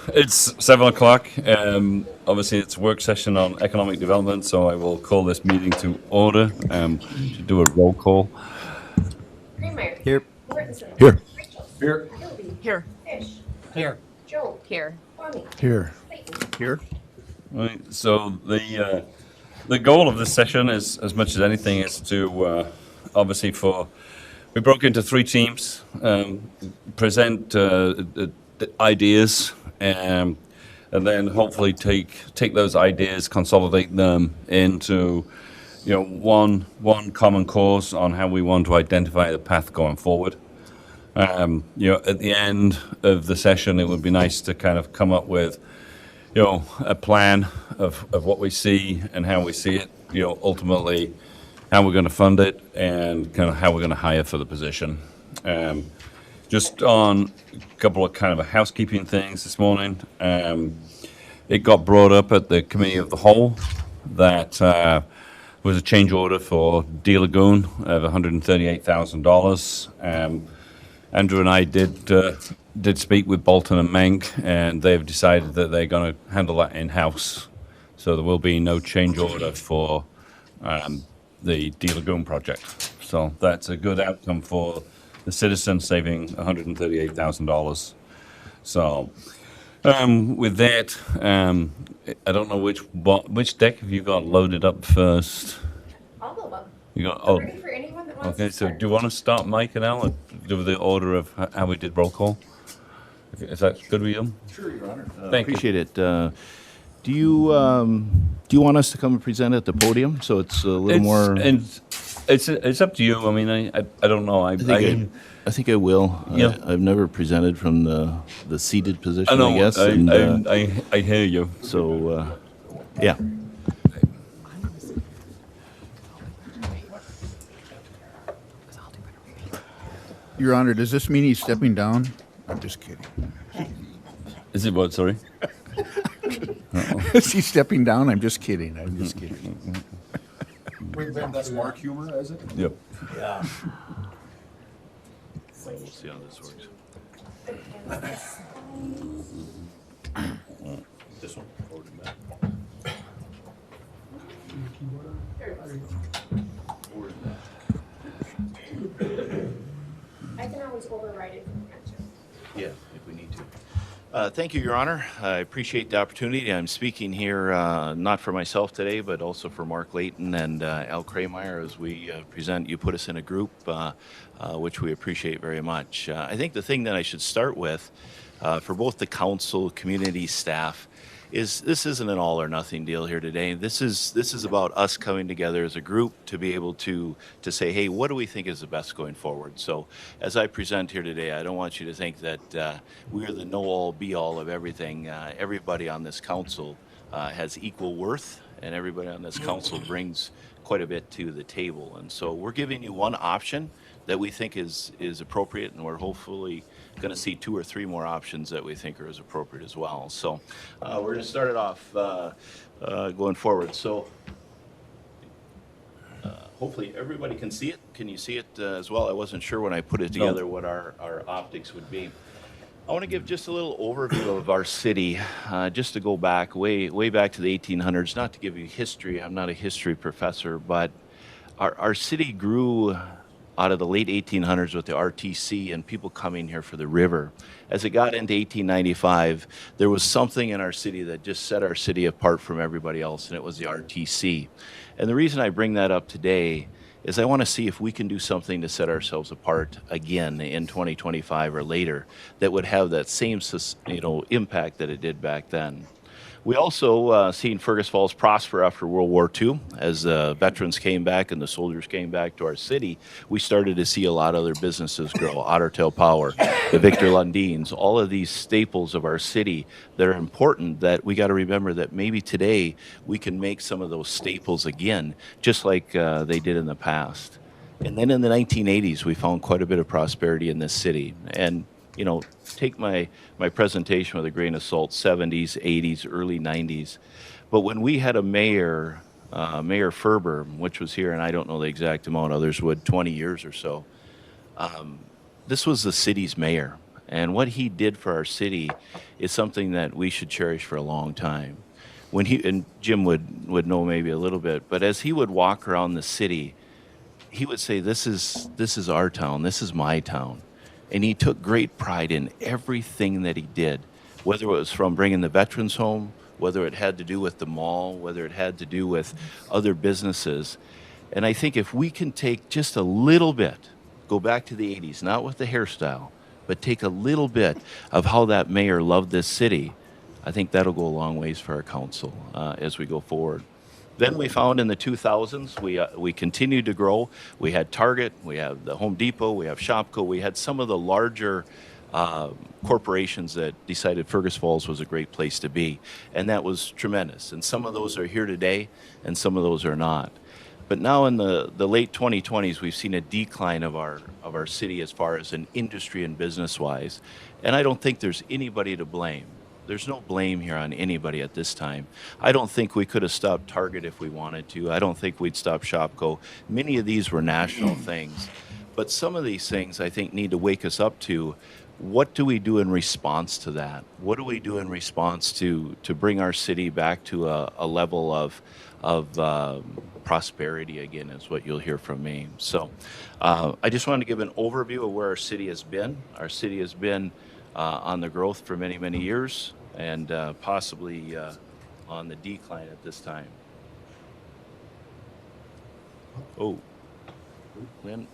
It's 7 o'clock. Obviously, it's a work session on economic development, so I will call this meeting to order. To do a roll call. Greenmeyer. Here. Mortensen. Here. Rachel. Here. Gilby. Here. Fish. Here. Joe. Here. Kwame. Here. Clayton. Here. Right. So the goal of this session is, as much as anything, is to obviously we broke into three teams, present the ideas, and then hopefully take those ideas, consolidate them into one common cause on how we want to identify the path going forward. At the end of the session, it would be nice to kind of come up with a plan of what we see and how we see it, ultimately how we're going to fund it and kind of how we're going to hire for the position. Just on a couple of kind of housekeeping things this morning, it got brought up at the committee of the whole that was a change order for D Lagoon of $138,000. Andrew and I did speak with Bolton and Menk, and they've decided that they're going to handle that in-house. So there will be no change order for the D Lagoon project. So that's a good outcome for the citizens, saving $138,000. So with that, I don't know which deck have you got loaded up first. All of them. You got I'm ready for anyone that wants Okay, to so start. do you want to start, Mike and Al, and do the order of how we did roll call? Is that good with you? Sure, Your Honor. Thank you. Appreciate it. Do you want us to come and present at the podium so it's a little more? It's up to you. I mean, I don't know. I think I will. Yeah. I've never presented from the seated position, I know. I guess. I hear you. So, yeah. Your Honor, does this mean he's stepping down? I'm just kidding. Is it what? Sorry. Is he stepping down? I'm just kidding. I'm just kidding. Wait, Ben, that's Mark humor, is it? Yep. We'll see how this works. This one? Forward and back. Forward and back. I can always override it from here too. Yeah, if we need to. Thank you, Your Honor. I appreciate the opportunity. I'm speaking here not for myself today, but also for Mark Layton and Al Krameyer as we present. You put us in a group, which we appreciate very much. I think the thing that I should start with for both the council, community, staff, is this isn't an all or nothing deal here today. This is about us coming together as a group to be able to say, hey, what do we think is the best going forward? So as I present here today, I don't want you to think that we are the know-all, be-all of everything. Everybody on this council has equal worth, and everybody on this council brings quite a bit to the table. And so we're giving you one option that we think is appropriate, and we're hopefully going to see 2 or 3 more options that we think are as appropriate as well. So we're going to start it off going forward. So hopefully everybody can see it. Can you see it as well? I wasn't sure when I put it together what our optics would be. I want to give just a little overview of our city, just to go back, way back to the 1800s, not to give you history. I'm not a history professor, but our city grew out of the late 1800s with the RTC and people coming here for the river. As it got into 1895, there was something in our city that just set our city apart from everybody else, and it was the RTC. And the reason I bring that up today is I want to see if we can do something to set ourselves apart again in 2025 or later that would have that same impact that it did back then. We also seen Fergus Falls prosper after World War II. As the veterans came back and the soldiers came back to our city, we started to see a lot of other businesses grow. Otter Tail Power, the Victor Lundins, all of these staples of our city that are important that we got to remember that maybe today we can make some of those staples again, just like they did in the past. And then in the 1980s, we found quite a bit of prosperity in this city. And take my presentation with a grain of salt, 70s, 80s, early 90s. But when we had a mayor, Mayor Ferber, which was here, and I don't know the exact amount, others would, 20 years or so, this was the city's mayor. And what he did for our city is something that we should cherish for a long time. When he, and Jim would know maybe a little bit, but as he would walk around the city, he would say, this is our town, this is my town. And he took great pride in everything that he did, whether it was from bringing the veterans home, whether it had to do with the mall, whether it had to do with other businesses. And I think if we can take just a little bit, go back to the 80s, not with the hairstyle, but take a little bit of how that mayor loved this city, I think that'll go a long ways for our council as we go forward. Then we found in the 2000s, we continued to grow. We had Target, we have the Home Depot, we have Shopko. We had some of the larger corporations that decided Fergus Falls was a great place to be. And that was tremendous. And some of those are here today, and some of those are not. But now in the late 2020s, we've seen a decline of our city as far as an industry and business-wise. And I don't think there's anybody to blame. There's no blame here on anybody at this time. I don't think we could have stopped Target if we wanted to. I don't think we'd stop Shopko. Many of these were national things. But some of these things, I think, need to wake us up to what do we do in response to that? What do we do in response to bring our city back to a level of prosperity again, is what you'll hear from me. So I just wanted to give an overview of where our city has been. Our city has been on the growth for many, many years, and possibly on the decline at this time. Oh, Lynn.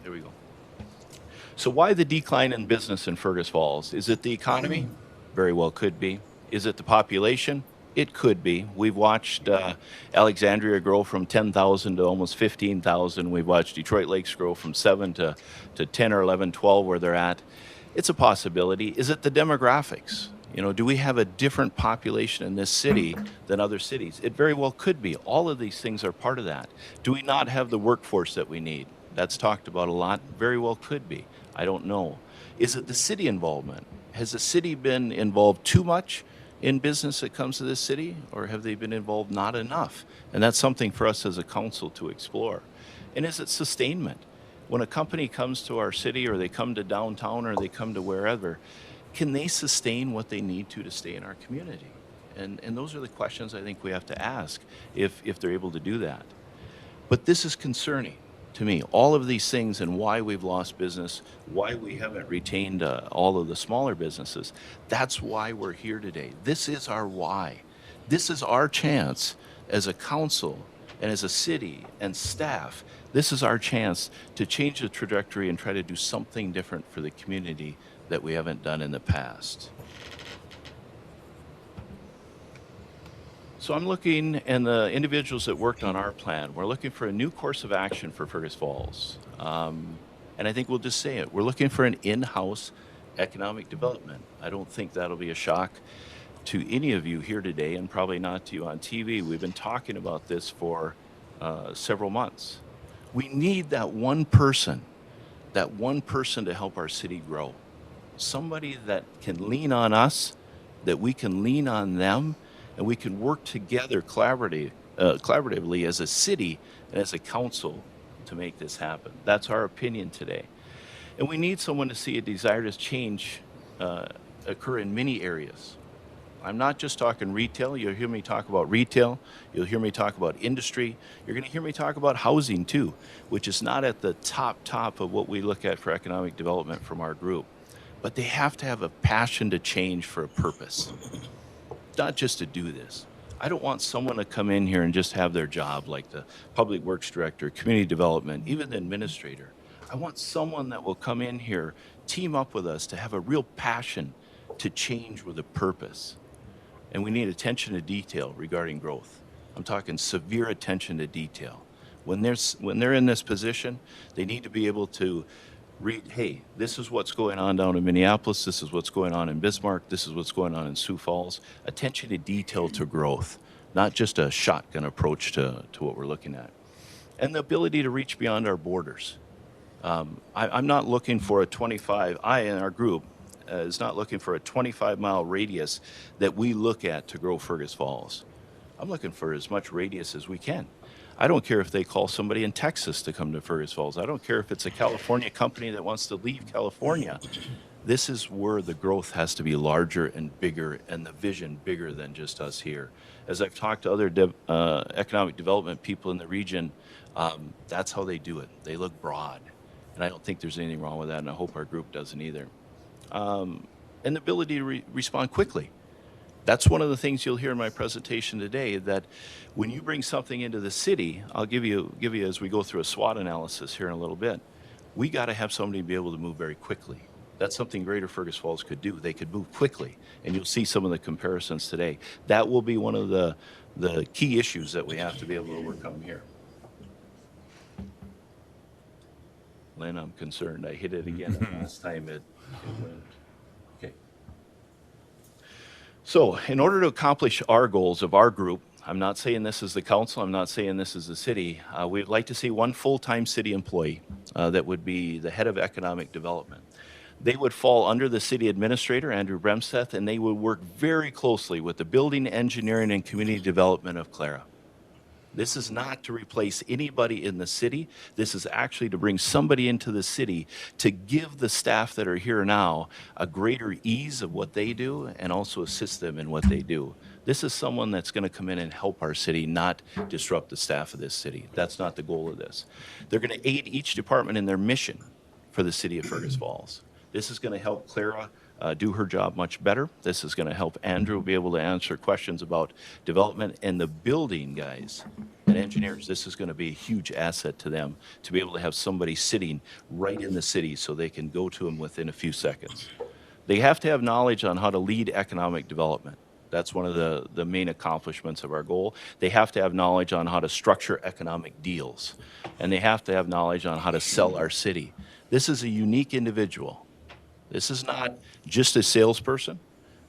There we go. So why the decline in business in Fergus Falls? Is it the economy? Very well could be. Is it the population? It could be. We've watched Alexandria grow from 10,000 to almost 15,000. We've watched Detroit Lakes grow from 7 to 10 or 11, 12 where they're at. It's a possibility. Is it the demographics? You know, do we have a different population in this city than other cities? It very well could be. All of these things are part of that. Do we not have the workforce that we need? That's talked about a lot. Very well could be. I don't know. Is it the city involvement? Has the city been involved too much in business that comes to this city, or have they been involved not enough? And that's something for us as a council to explore. And is it sustainment? When a company comes to our city, or they come to downtown, or they come to wherever, can they sustain what they need to stay in our community? And those are the questions I think we have to ask if they're able to do that. But this is concerning to me, all of these things, and why we've lost business, why we haven't retained all of the smaller businesses. That's why we're here today. This is our why. This is our chance as a council and as a city and staff. This is our chance to change the trajectory and try to do something different for the community that we haven't done in the past. So I'm looking, and the individuals that worked on our plan, we're looking for a new course of action for Fergus Falls. And I think we'll just say it. We're looking for an in-house economic development. I don't think that'll be a shock to any of you here today, and probably not to you on TV. We've been talking about this for several months. We need that one person to help our city grow. Somebody that can lean on us, that we can lean on them, and we can work together collaboratively as a city and as a council to make this happen. That's our opinion today. And we need someone to see a desire to change occur in many areas. I'm not just talking retail. You'll hear me talk about retail. You'll hear me talk about industry. You're going to hear me talk about housing too, which is not at the top of what we look at for economic development from our group. But they have to have a passion to change for a purpose. Not just to do this. I don't want someone to come in here and just have their job like the public works director, community development, even the administrator. I want someone that will come in here, team up with us to have a real passion to change with a purpose. And we need attention to detail regarding growth. I'm talking severe attention to detail. When they're in this position, they need to be able to read, hey, this is what's going on down in Minneapolis, this is what's going on in Bismarck, this is what's going on in Sioux Falls. Attention to detail to growth, not just a shotgun approach to what we're looking at. And the ability to reach beyond our borders. I'm not looking for a 25, I in our group is not looking for a 25-mile radius that we look at to grow Fergus Falls. I'm looking for as much radius as we can. I don't care if they call somebody in Texas to come to Fergus Falls. I don't care if it's a California company that wants to leave California. This is where the growth has to be larger and bigger, and the vision bigger than just us here. As I've talked to other economic development people in the region, that's how they do it. They look broad. And I don't think there's anything wrong with that, and I hope our group doesn't either. And the ability to respond quickly. That's one of the things you'll hear in my presentation today, that when you bring something into the city, I'll give you as we go through a SWOT analysis here in a little bit, we got to have somebody be able to move very quickly. That's something Greater Fergus Falls could do. They could move quickly, and you'll see some of the comparisons today. That will be one of the key issues that we have to be able to overcome here. Lynn, I'm concerned. I hit it again last time it went. Okay. So in order to accomplish our goals of our group, I'm not saying this is the council, I'm not saying this is the city, we'd like to see one full-time city employee that would be the head of economic development. They would fall under the city administrator, Andrew Bremseth, and they would work very closely with the building, engineering, and community development of Clara. This is not to replace anybody in the city. This is actually to bring somebody into the city to give the staff that are here now a greater ease of what they do and also assist them in what they do. This is someone that's going to come in and help our city, not disrupt the staff of this city. That's not the goal of this. They're going to aid each department in their mission for the city of Fergus Falls. This is going to help Clara do her job much better. This is going to help Andrew be able to answer questions about development, and the building guys and engineers. This is going to be a huge asset to them to be able to have somebody sitting right in the city so they can go to them within a few seconds. They have to have knowledge on how to lead economic development. That's one of the main accomplishments of our goal. They have to have knowledge on how to structure economic deals, and they have to have knowledge on how to sell our city. This is a unique individual. This is not just a salesperson.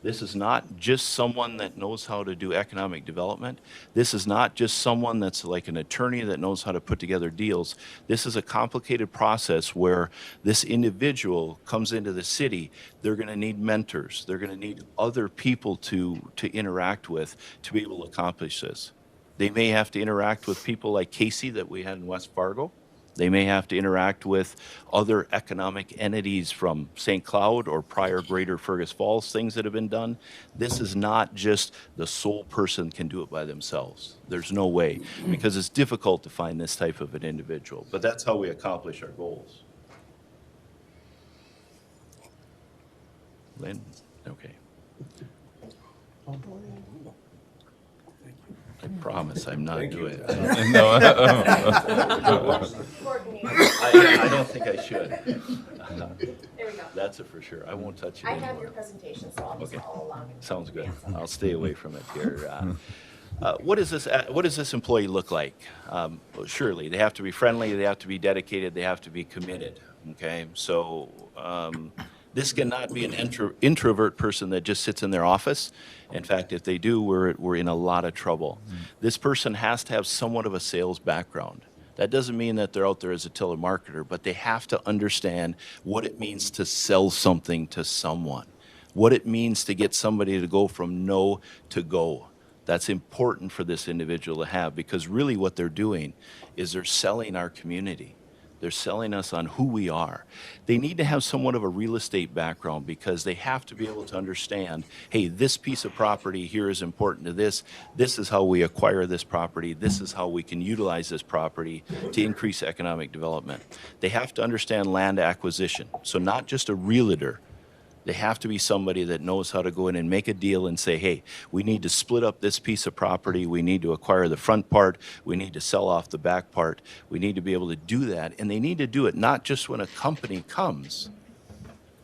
This is not just someone that knows how to do economic development. This is not just someone that's like an attorney that knows how to put together deals. This is a complicated process where this individual comes into the city. They're going to need mentors. They're going to need other people to interact with to be able to accomplish this. They may have to interact with people like Casey that we had in West Fargo. They may have to interact with other economic entities from St. Cloud or prior Greater Fergus Falls, things that have been done. This is not just the sole person can do it by themselves. There's no way, because it's difficult to find this type of an individual. But that's how we accomplish our goals. Lynn? Okay. I promise I'm not doing it. Coordinator. I don't think I should. There we go. That's it for sure. I won't touch it I have anymore. your presentation, so I'll just Okay. follow along. Sounds good. I'll stay away from it here. What does this employee look like? Well, surely they have to be friendly, they have to be dedicated, they have to be committed. Okay, so this cannot be an introvert person that just sits in their office. In fact, if they do, we're in a lot of trouble. This person has to have somewhat of a sales background. That doesn't mean that they're out there as a telemarketer, but they have to understand what it means to sell something to someone, what it means to get somebody to go from no to go. That's important for this individual to have, because really what they're doing is they're selling our community. They're selling us on who we are. They need to have somewhat of a real estate background, because they have to be able to understand, hey, this piece of property here is important to this. This is how we acquire this property. This is how we can utilize this property to increase economic development. They have to understand land acquisition. So not just a realtor. They have to be somebody that knows how to go in and make a deal and say, hey, we need to split up this piece of property. We need to acquire the front part. We need to sell off the back part. We need to be able to do that. And they need to do it not just when a company comes.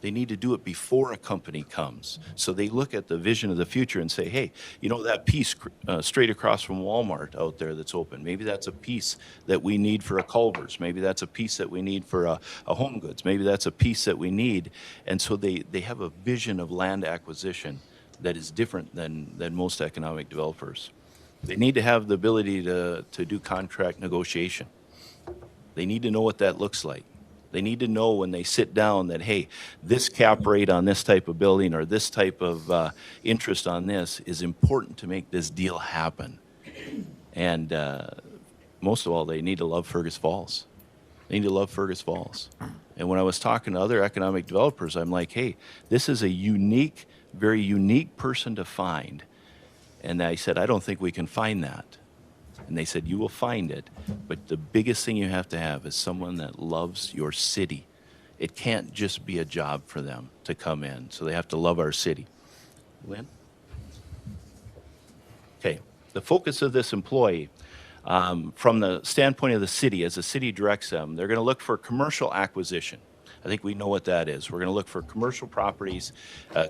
They need to do it before a company comes. So they look at the vision of the future and say, hey, you know that piece straight across from Walmart out there that's open, maybe that's a piece that we need for a Culver's. Maybe that's a piece that we need for a Home Goods. Maybe that's a piece that we need. And so they have a vision of land acquisition that is different than most economic developers. They need to have the ability to do contract negotiation. They need to know what that looks like. They need to know when they sit down that, hey, this cap rate on this type of building or this type of interest on this is important to make this deal happen. And most of all, they need to love Fergus Falls. They need to love Fergus Falls. And when I was talking to other economic developers, I'm like, hey, this is a unique, very unique person to find. And I said, I don't think we can find that. And they said, you will find it. But the biggest thing you have to have is someone that loves your city. It can't just be a job for them to come in. So they have to love our city. Lynn? Okay, the focus of this employee, from the standpoint of the city, as the city directs them, they're going to look for commercial acquisition. I think we know what that is. We're going to look for commercial properties,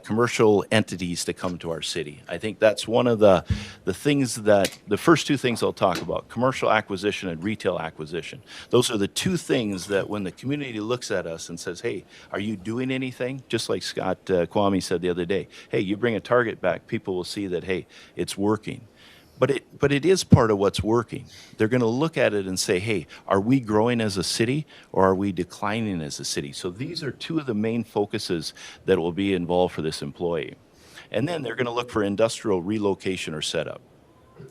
commercial entities to come to our city. I think that's one of the things that, the first two things I'll talk about, commercial acquisition and retail acquisition. Those are the two things that when the community looks at us and says, hey, are you doing anything? Just like Scott Kwame said the other day, hey, you bring a target back, people will see that, hey, it's working. But it is part of what's working. They're going to look at it and say, hey, are we growing as a city or are we declining as a city? So these are two of the main focuses that will be involved for this employee. And then they're going to look for industrial relocation or setup.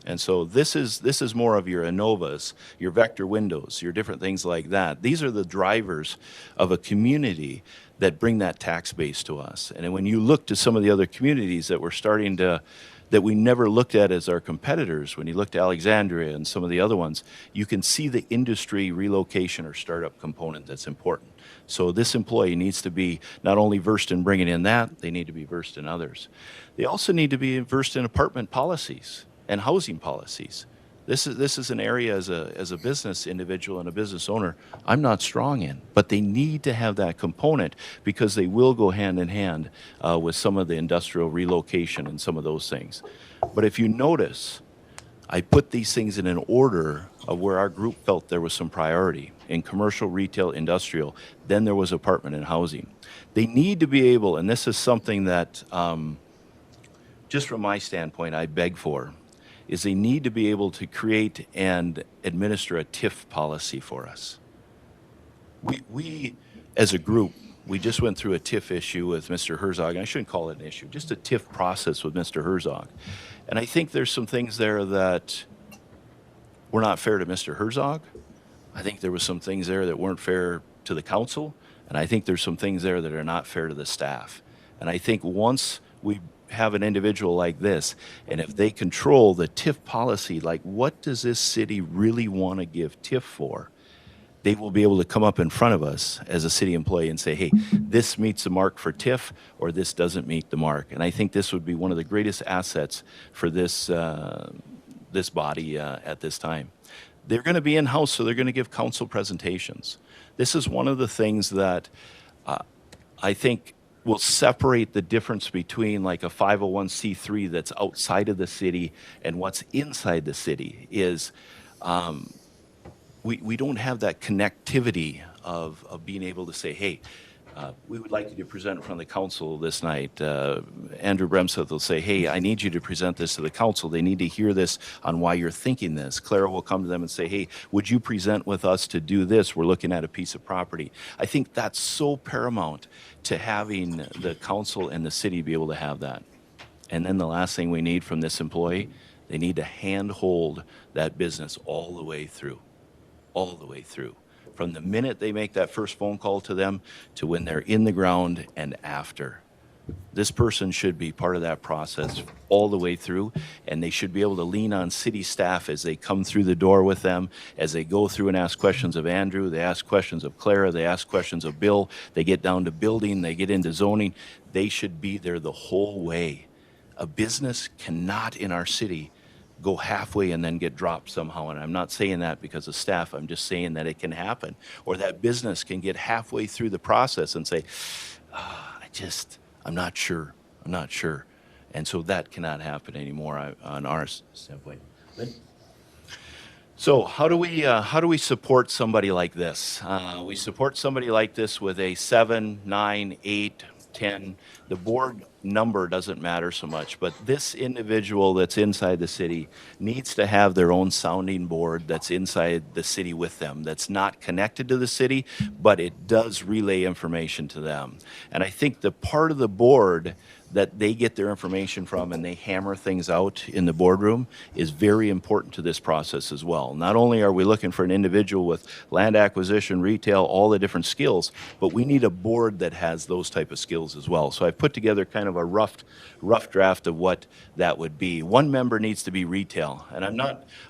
And so this is more of your ANOVAs, your vector windows, your different things like that. These are the drivers of a community that bring that tax base to us. And when you look to some of the other communities that we're starting to, that we never looked at as our competitors, when you look to Alexandria and some of the other ones, you can see the industry relocation or startup component that's important. So this employee needs to be not only versed in bringing in that, they need to be versed in others. They also need to be versed in apartment policies and housing policies. This is an area as a business individual and a business owner I'm not strong in, but they need to have that component because they will go hand in hand with some of the industrial relocation and some of those things. But if you notice, I put these things in an order of where our group felt there was some priority in commercial, retail, industrial, then there was apartment and housing. They need to be able, and this is something that just from my standpoint I beg for, is they need to be able to create and administer a TIF policy for us. We as a group, we just went through a TIF issue with Mr. Herzog, and I shouldn't call it an issue, just a TIF process with Mr. Herzog. And I think there's some things there that were not fair to Mr. Herzog. I think there was some things there that weren't fair to the council, and I think there's some things there that are not fair to the staff. And I think once we have an individual like this, and if they control the TIF policy, like what does this city really want to give TIF for, they will be able to come up in front of us as a city employee and say, hey, this meets the mark for TIF or this doesn't meet the mark. And I think this would be one of the greatest assets for this this body at this time. They're going to be in-house, so they're going to give council presentations. This is one of the things that I think will separate the difference between like a 501c3 that's outside of the city and what's inside the city is we don't have that connectivity of being able to say, hey, we would like you to present in front of the council this night. Andrew Bremseth will say, hey, I need you to present this to the council. They need to hear this on why you're thinking this. Clara will come to them and say, hey, would you present with us to do this? We're looking at a piece of property. I think that's so paramount to having the council and the city be able to have that. And then the last thing we need from this employee, they need to handhold that business all the way through, from the minute they make that first phone call to them to when they're in the ground and after. This person should be part of that process all the way through, and they should be able to lean on city staff as they come through the door with them, as they go through and ask questions of Andrew, they ask questions of Clara, they ask questions of Bill, they get down to building, they get into zoning. They should be there the whole way. A business cannot in our city go halfway and then get dropped somehow. And I'm not saying that because of staff. I'm just saying that it can happen. Or that business can get halfway through the process and say, I'm not sure. And so that cannot happen anymore on our standpoint. So how do we support somebody like this? We support somebody like this with a 7, 9, 8, 10. The board number doesn't matter so much, but this individual that's inside the city needs to have their own sounding board that's inside the city with them, that's not connected to the city, but it does relay information to them. And I think the part of the board that they get their information from and they hammer things out in the boardroom is very important to this process as well. Not only are we looking for an individual with land acquisition, retail, all the different skills, but we need a board that has those type of skills as well. So I've put together kind of a rough draft of what that would be. One member needs to be retail, and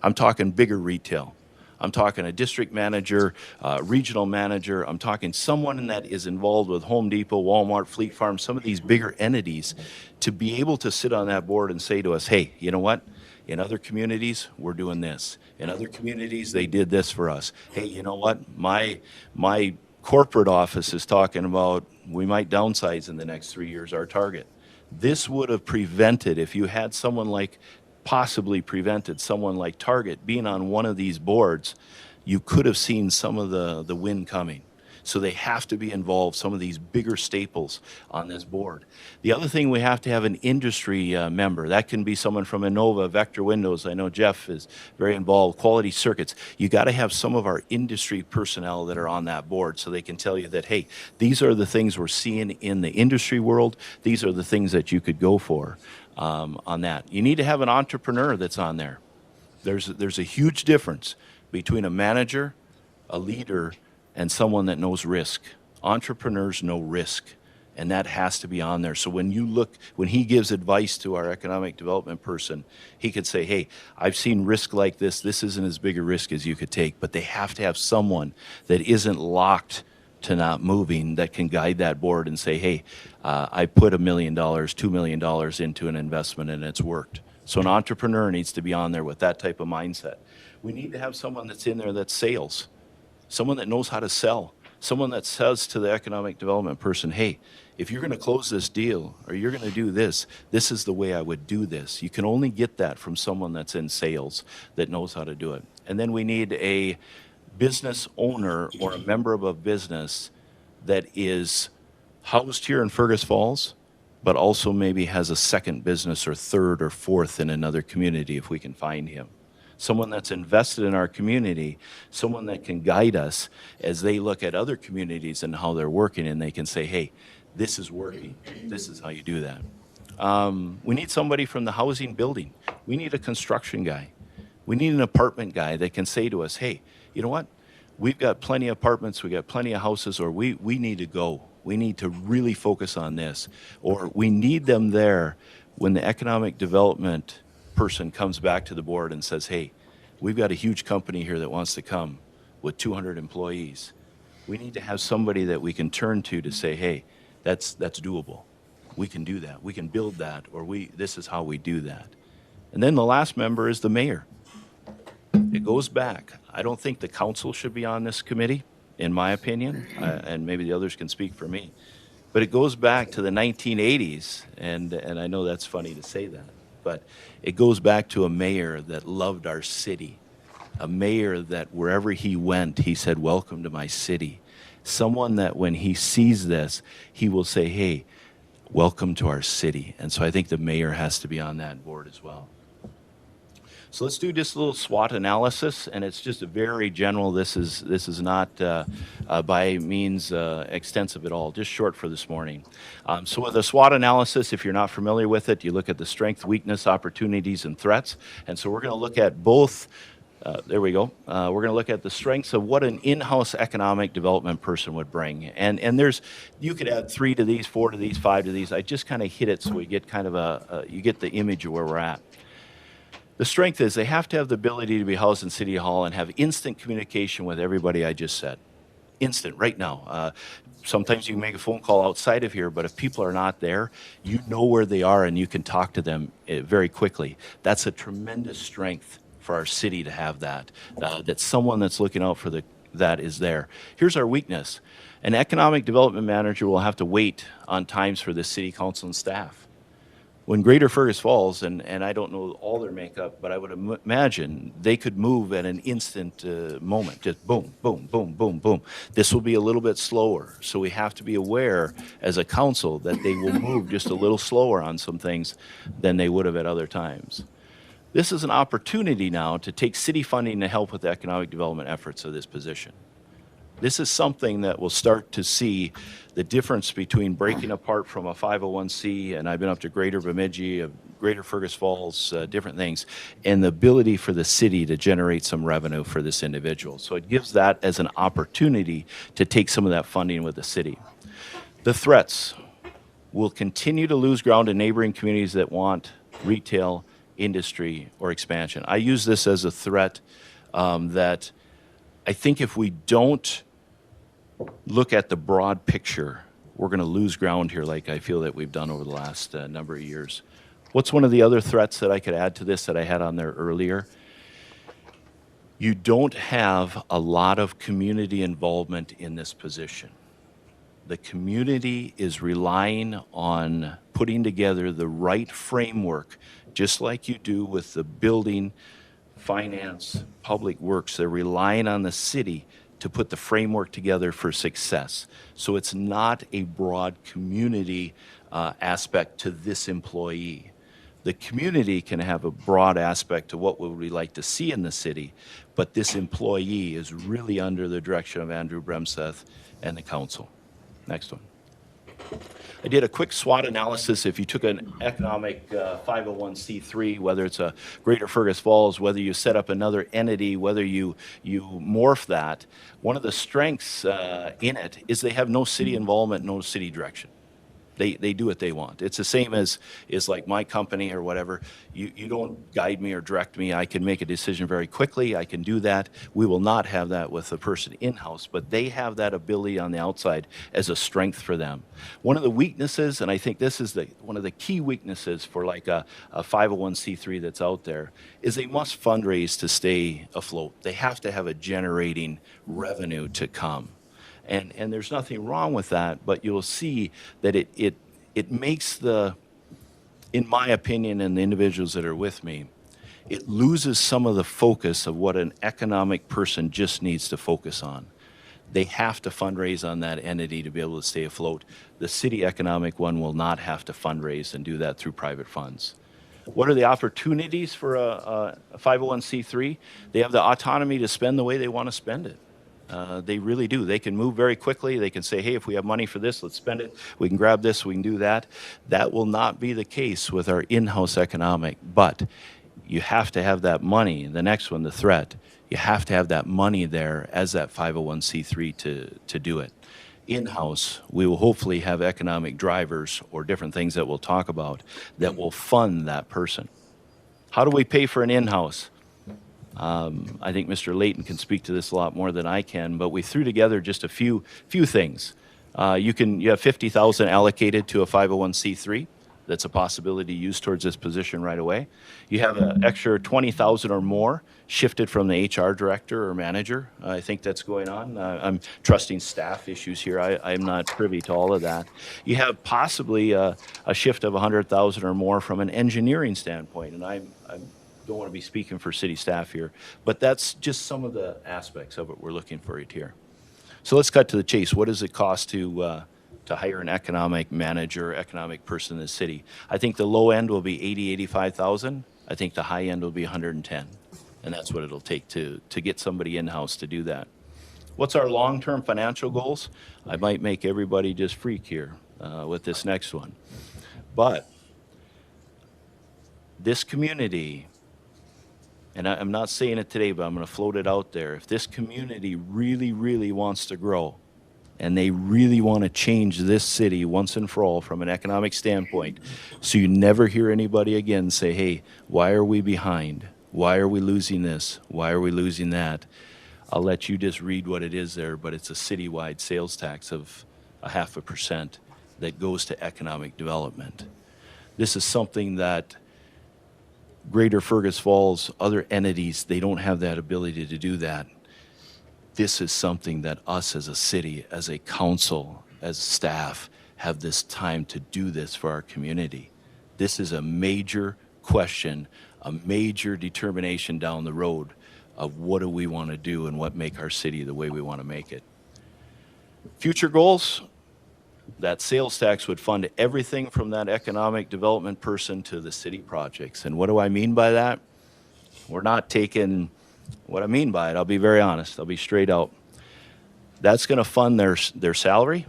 I'm talking bigger retail. I'm talking a district manager, regional manager. I'm talking someone that is involved with Home Depot, Walmart, Fleet Farm, some of these bigger entities, to be able to sit on that board and say to us, hey, you know what? In other communities, we're doing this. In other communities, they did this for us. Hey, you know what? My corporate office is talking about we might downsize in the next 3 years, our target. This would have prevented, if you had someone like possibly prevented someone like Target being on one of these boards, you could have seen some of the wind coming. So they have to be involved, some of these bigger staples on this board. The other thing, we have to have an industry member. That can be someone from Innova, Vector Windows. I know Jeff is very involved, Quality Circuits. You got to have some of our industry personnel that are on that board so they can tell you that, hey, these are the things we're seeing in the industry world. These are the things that you could go for. On that. You need to have an entrepreneur that's on there. There's a huge difference between a manager, a leader, and someone that knows risk. Entrepreneurs know risk, and that has to be on there. So when he gives advice to our economic development person, he could say, hey, I've seen risk like this. This isn't as big a risk as you could take, but they have to have someone that isn't locked to not moving, that can guide that board and say, hey, I put $1 million, $2 million into an investment and it's worked. So an entrepreneur needs to be on there with that type of mindset. We need to have someone that's in there that's sales, someone that knows how to sell, someone that says to the economic development person, hey, if you're going to close this deal or you're going to do this, this is the way I would do this. You can only get that from someone that's in sales that knows how to do it. And then we need a business owner or a member of a business that is housed here in Fergus Falls, but also maybe has a second business or third or fourth in another community if we can find him. Someone that's invested in our community, someone that can guide us as they look at other communities and how they're working, and they can say, hey, this is working. This is how you do that. We need somebody from the housing building. We need a construction guy. We need an apartment guy that can say to us, hey, you know what? We've got plenty of apartments, we got plenty of houses, or we need to go. We need to really focus on this. Or we need them there when the economic development person comes back to the board and says, hey, we've got a huge company here that wants to come with 200 employees. We need to have somebody that we can turn to say, hey, that's doable. We can do that. We can build that, or this is how we do that. And then the last member is the mayor. It goes back. I don't think the council should be on this committee, in my opinion, and maybe the others can speak for me. But it goes back to the 1980s, and I know that's funny to say that, but it goes back to a mayor that loved our city, a mayor that wherever he went, he said, welcome to my city. Someone that when he sees this, he will say, hey, welcome to our city. And so I think the mayor has to be on that board as well. So let's do just a little SWOT analysis, and it's just a very general. This is not by means extensive at all, just short for this morning. So with a SWOT analysis, if you're not familiar with it, you look at the strength, weakness, opportunities, and threats. And so we're going to look at both. There we go. We're going to look at the strengths of what an in-house economic development person would bring. And you could add 3 to these, 4 to these, 5 to these. I just kind of hit it so we get kind of you get the image of where we're at. The strength is they have to have the ability to be housed in City Hall and have instant communication with everybody I just said. Instant, right now. Sometimes you can make a phone call outside of here, but if people are not there, you know where they are and you can talk to them very quickly. That's a tremendous strength for our city to have that. That someone that's looking out for that is there. Here's our weakness. An economic development manager will have to wait on times for the city council and staff. When Greater Fergus Falls, and I don't know all their makeup, but I would imagine they could move at an instant moment, just boom, boom, boom, boom, boom. This will be a little bit slower, so we have to be aware as a council that they will move just a little slower on some things than they would have at other times. This is an opportunity now to take city funding to help with the economic development efforts of this position. This is something that will start to see the difference between breaking apart from a 501c, and I've been up to Greater Bemidji, Greater Fergus Falls, different things, and the ability for the city to generate some revenue for this individual. So it gives that as an opportunity to take some of that funding with the city. The threats: will continue to lose ground in neighboring communities that want retail, industry, or expansion. I use this as a threat that I think if we don't look at the broad picture, we're going to lose ground here like I feel that we've done over the last number of years. What's one of the other threats that I could add to this that I had on there earlier? You don't have a lot of community involvement in this position. The community is relying on putting together the right framework, just like you do with the building, finance, public works. They're relying on the city to put the framework together for success. So it's not a broad community aspect to this employee. The community can have a broad aspect to what would we like to see in the city, but this employee is really under the direction of Andrew Bremseth and the council. Next one. I did a quick SWOT analysis. If you took an economic 501c3, whether it's a Greater Fergus Falls, whether you set up another entity, whether you morph that, one of the strengths in it is they have no city involvement, no city direction. They do what they want. It's the same as like my company or whatever. You don't guide me or direct me. I can make a decision very quickly. I can do that. We will not have that with a person in-house, but they have that ability on the outside as a strength for them. One of the weaknesses, and I think this is one of the key weaknesses for like a 501c3 that's out there, is they must fundraise to stay afloat. They have to have a generating revenue to come. And there's nothing wrong with that, but you'll see that it makes in my opinion, and the individuals that are with me, it loses some of the focus of what an economic person just needs to focus on. They have to fundraise on that entity to be able to stay afloat. The city economic one will not have to fundraise and do that through private funds. What are the opportunities for a 501c3? They have the autonomy to spend the way they want to spend it. They really do. They can move very quickly. They can say, hey, if we have money for this, let's spend it. We can grab this, we can do that. That will not be the case with our in-house economic, but you have to have that money. The next one, the threat, you have to have that money there as that 501c3 to do it. In-house, we will hopefully have economic drivers or different things that we'll talk about that will fund that person. How do we pay for an in-house? I think Mr. Layton can speak to this a lot more than I can, but we threw together just a few things. You have $50,000 allocated to a 501c3. That's a possibility used towards this position right away. You have an extra $20,000 or more shifted from the HR director or manager. I think that's going on. I'm trusting staff issues here. I'm not privy to all of that. You have possibly a shift of $100,000 or more from an engineering standpoint, and I don't want to be speaking for city staff here, but that's just some of the aspects of it we're looking for it here. So let's cut to the chase. What does it cost to hire an economic manager, economic person in the city? I think the low end will be $80,000, $85,000. I think the high end will be 110, and that's what it'll take to get somebody in-house to do that. What's our long-term financial goals? I might make everybody just freak here with this next one, but this community, and I'm not saying it today, but I'm going to float it out there. If this community really, really wants to grow, and they really want to change this city once and for all from an economic standpoint, so you never hear anybody again say, hey, why are we behind? Why are we losing this? Why are we losing that? I'll let you just read what it is there, but it's a citywide sales tax of 0.5% that goes to economic development. This is something that Greater Fergus Falls, other entities, they don't have that ability to do that. This is something that us as a city, as a council, as staff, have this time to do this for our community. This is a major question, a major determination down the road of what do we want to do and what make our city the way we want to make it. Future goals, that sales tax would fund everything from that economic development person to the city projects. And what do I mean by that? We're not taking, what I mean by it, I'll be very honest, I'll be straight out. That's going to fund their salary.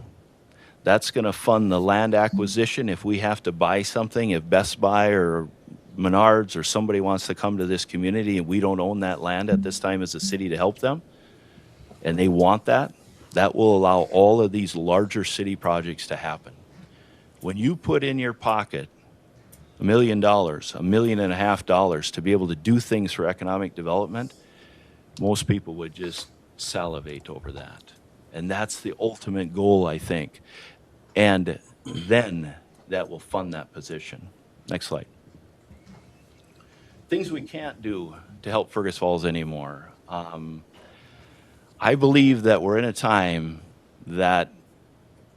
That's going to fund the land acquisition if we have to buy something, if Best Buy or Menards or somebody wants to come to this community and we don't own that land at this time as a city to help them, and they want that, that will allow all of these larger city projects to happen. When you put in your pocket $1 million, $1.5 million to be able to do things for economic development, most people would just salivate over that. And that's the ultimate goal, I think. And then that will fund that position. Next slide. Things we can't do to help Fergus Falls anymore. I believe that we're in a time that,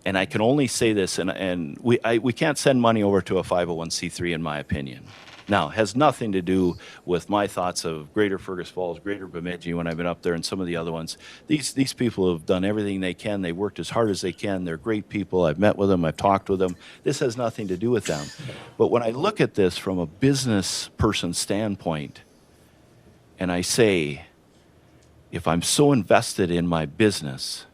and I can only say this, and we can't send money over to a 501c3 in my opinion. Now, it has nothing to do with my thoughts of Greater Fergus Falls, Greater Bemidji when I've been up there and some of the other ones. These people have done everything they can. They worked as hard as they can. They're great people. I've met with them. I've talked with them. This has nothing to do with them. But when I look at this from a business person standpoint, and I say, if I'm so invested in my business,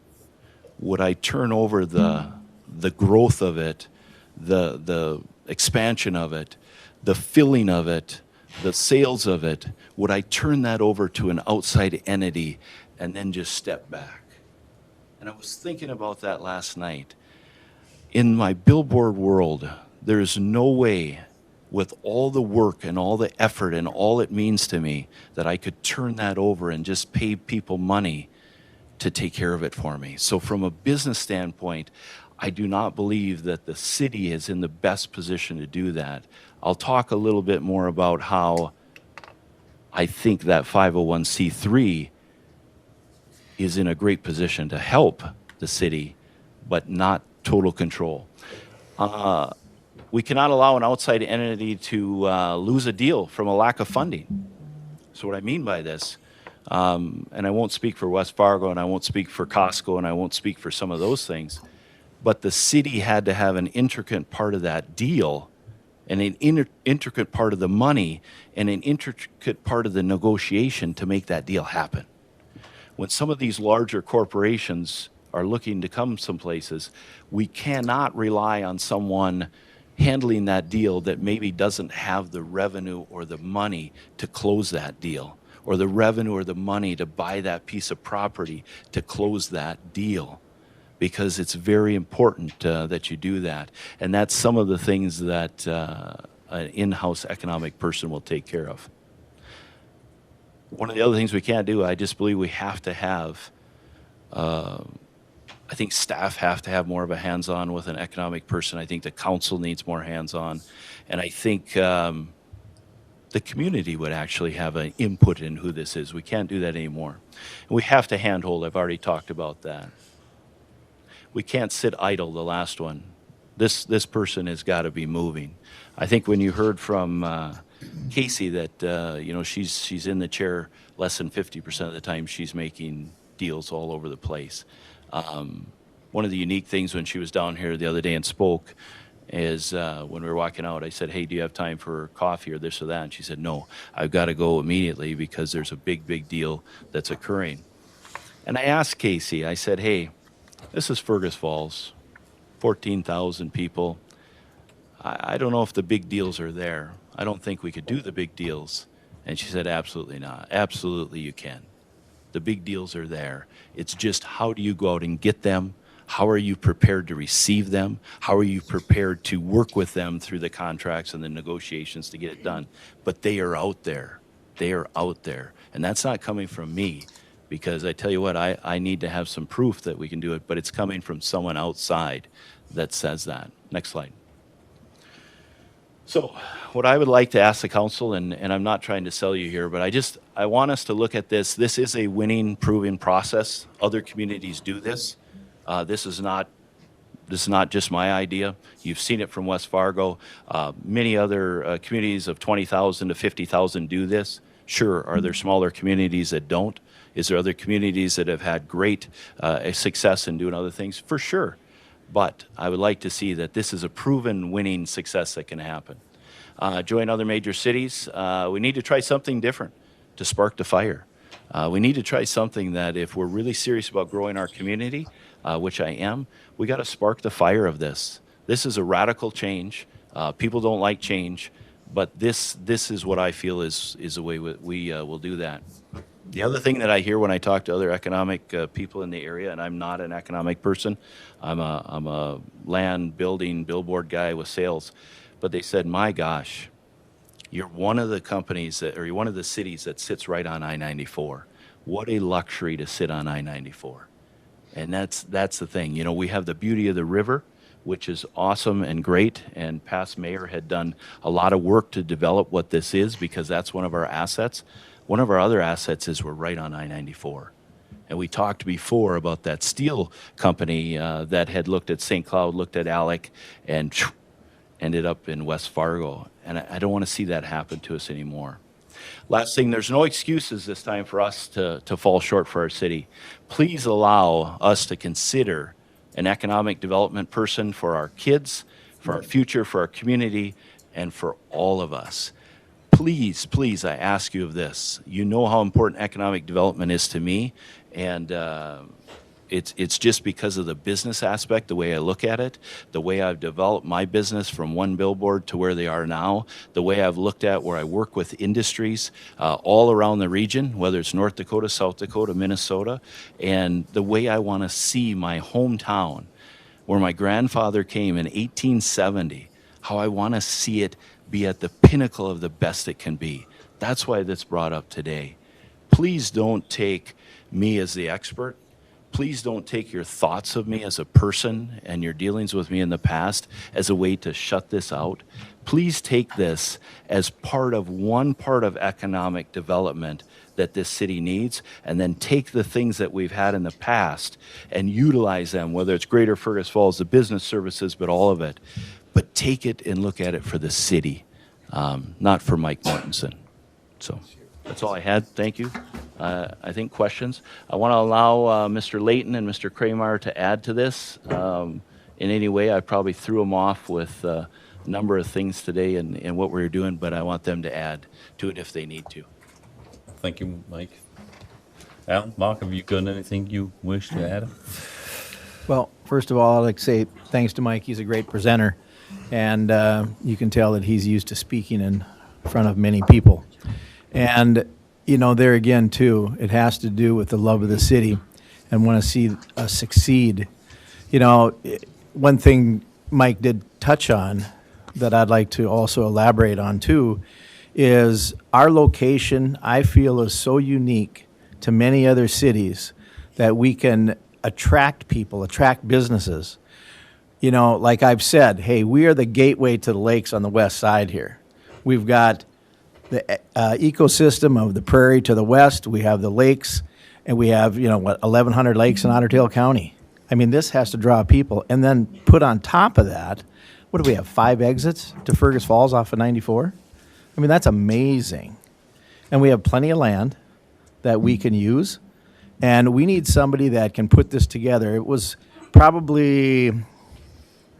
would I turn over the growth of it, the expansion of it, the filling of it, the sales of it, would I turn that over to an outside entity and then just step back? And I was thinking about that last night. In my billboard world, there is no way with all the work and all the effort and all it means to me that I could turn that over and just pay people money to take care of it for me. So from a business standpoint, I do not believe that the city is in the best position to do that. I'll talk a little bit more about how I think that 501c3 is in a great position to help the city, but not total control. We cannot allow an outside entity to lose a deal from a lack of funding. So what I mean by this, and I won't speak for West Fargo, and I won't speak for Costco, and I won't speak for some of those things, but the city had to have an intricate part of that deal and an intricate part of the money and an intricate part of the negotiation to make that deal happen. When some of these larger corporations are looking to come some places, we cannot rely on someone handling that deal that maybe doesn't have the revenue or the money to close that deal, or the revenue or the money to buy that piece of property to close that deal. Because it's very important that you do that. And that's some of the things that an in-house economic person will take care of. One of the other things we can't do, I just believe we have to have, I think staff have to have more of a hands-on with an economic person. I think the council needs more hands-on. And I think the community would actually have an input in who this is. We can't do that anymore. And we have to handhold. I've already talked about that. We can't sit idle, the last one. This person has got to be moving. I think when you heard from Casey that she's in the chair less than 50% of the time, she's making deals all over the place. One of the unique things when she was down here the other day and spoke is when we were walking out, I said, hey, do you have time for coffee or this or that? And she said, no, I've got to go immediately because there's a big deal that's occurring. And I asked Casey, I said, hey, this is Fergus Falls, 14,000 people. I don't know if the big deals are there. I don't think we could do the big deals. And she said, absolutely not. Absolutely you can. The big deals are there. It's just how do you go out and get them? How are you prepared to receive them? How are you prepared to work with them through the contracts and the negotiations to get it done? But they are out there. They are out there. And that's not coming from me. Because I tell you what, I need to have some proof that we can do it, but it's coming from someone outside that says that. Next slide. So what I would like to ask the council, and I'm not trying to sell you here, but I want us to look at this. This is a winning, proven process. Other communities do this. This is not This is not just my idea. You've seen it from West Fargo. Many other communities of 20,000 to 50,000 do this. Sure, are there smaller communities that don't? Is there other communities that have had great success in doing other things? For sure. But I would like to see that this is a proven winning success that can happen. Join other major cities. We need to try something different to spark the fire. We need to try something that if we're really serious about growing our community, which I am, we got to spark the fire of this. This is a radical change. People don't like change, but this is what I feel is the way we will do that. The other thing that I hear when I talk to other economic people in the area, and I'm not an economic person, I'm a land building billboard guy with sales, but they said, my gosh, you're one of the companies that, or you're one of the cities that sits right on I-94. What a luxury to sit on I-94. And that's the thing. You know, we have the beauty of the river, which is awesome and great, and past mayor had done a lot of work to develop what this is because that's one of our assets. One of our other assets is we're right on I-94. And we talked before about that steel company that had looked at St. Cloud, looked at Alec, and ended up in West Fargo. And I don't want to see that happen to us anymore. Last thing, there's no excuses this time for us to fall short for our city. Please allow us to consider an economic development person for our kids, for our future, for our community, and for all of us. Please, please, I ask you of this. You know how important economic development is to me, and it's just because of the business aspect, the way I look at it, the way I've developed my business from one billboard to where they are now, the way I've looked at where I work with industries all around the region, whether it's North Dakota, South Dakota, Minnesota, and the way I want to see my hometown, where my grandfather came in 1870, how I want to see it be at the pinnacle of the best it can be. That's why that's brought up today. Please don't take me as the expert. Please don't take your thoughts of me as a person and your dealings with me in the past as a way to shut this out. Please take this as one part of economic development that this city needs, and then take the things that we've had in the past and utilize them, whether it's Greater Fergus Falls, the business services, but all of it. But take it and look at it for the city, not for Mike Mortensen. So that's all I had. Thank you. I think questions. I want to allow Mr. Layton and Mr. Kramer to add to this in any way. I probably threw them off with a number of things today and what we were doing, but I want them to add to it if they need to. Thank you, Mike. Al, Mark, have you got anything you wish to add? Well, first of all, I'd like to say thanks to Mike. He's a great presenter, and you can tell that he's used to speaking in front of many people. And, you know, there again, too, it has to do with the love of the city and want to see us succeed. You know, one thing Mike did touch on that I'd like to also elaborate on, too, is our location, I feel, is so unique to many other cities that we can attract people, attract businesses. You know, like I've said, hey, we are the gateway to the lakes on the west side here. We've got the ecosystem of the prairie to the west. We have the lakes, and we have, 1,100 lakes in Otter Tail County. I mean, this has to draw people. And then put on top of that, what do we have, 5 exits to Fergus Falls off of 94? I mean, that's amazing. And we have plenty of land that we can use. And we need somebody that can put this together. It was probably a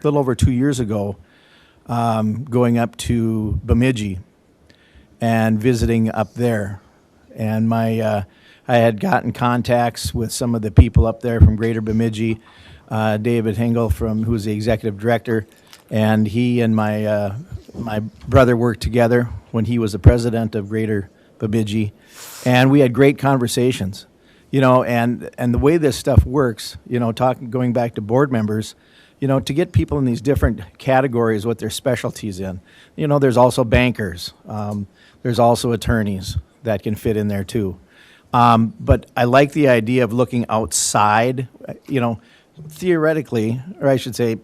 little over 2 years ago, going up to Bemidji and visiting up there. And I had gotten contacts with some of the people up there from Greater Bemidji, David Hengel, who's the executive director, and he and my brother worked together when he was the president of Greater Bemidji, and we had great conversations. You know, and the way this stuff works, going back to board members, to get people in these different categories, what their specialties in. There's also bankers. There's also attorneys that can fit in there too. But I like the idea of looking outside, theoretically, or I should say,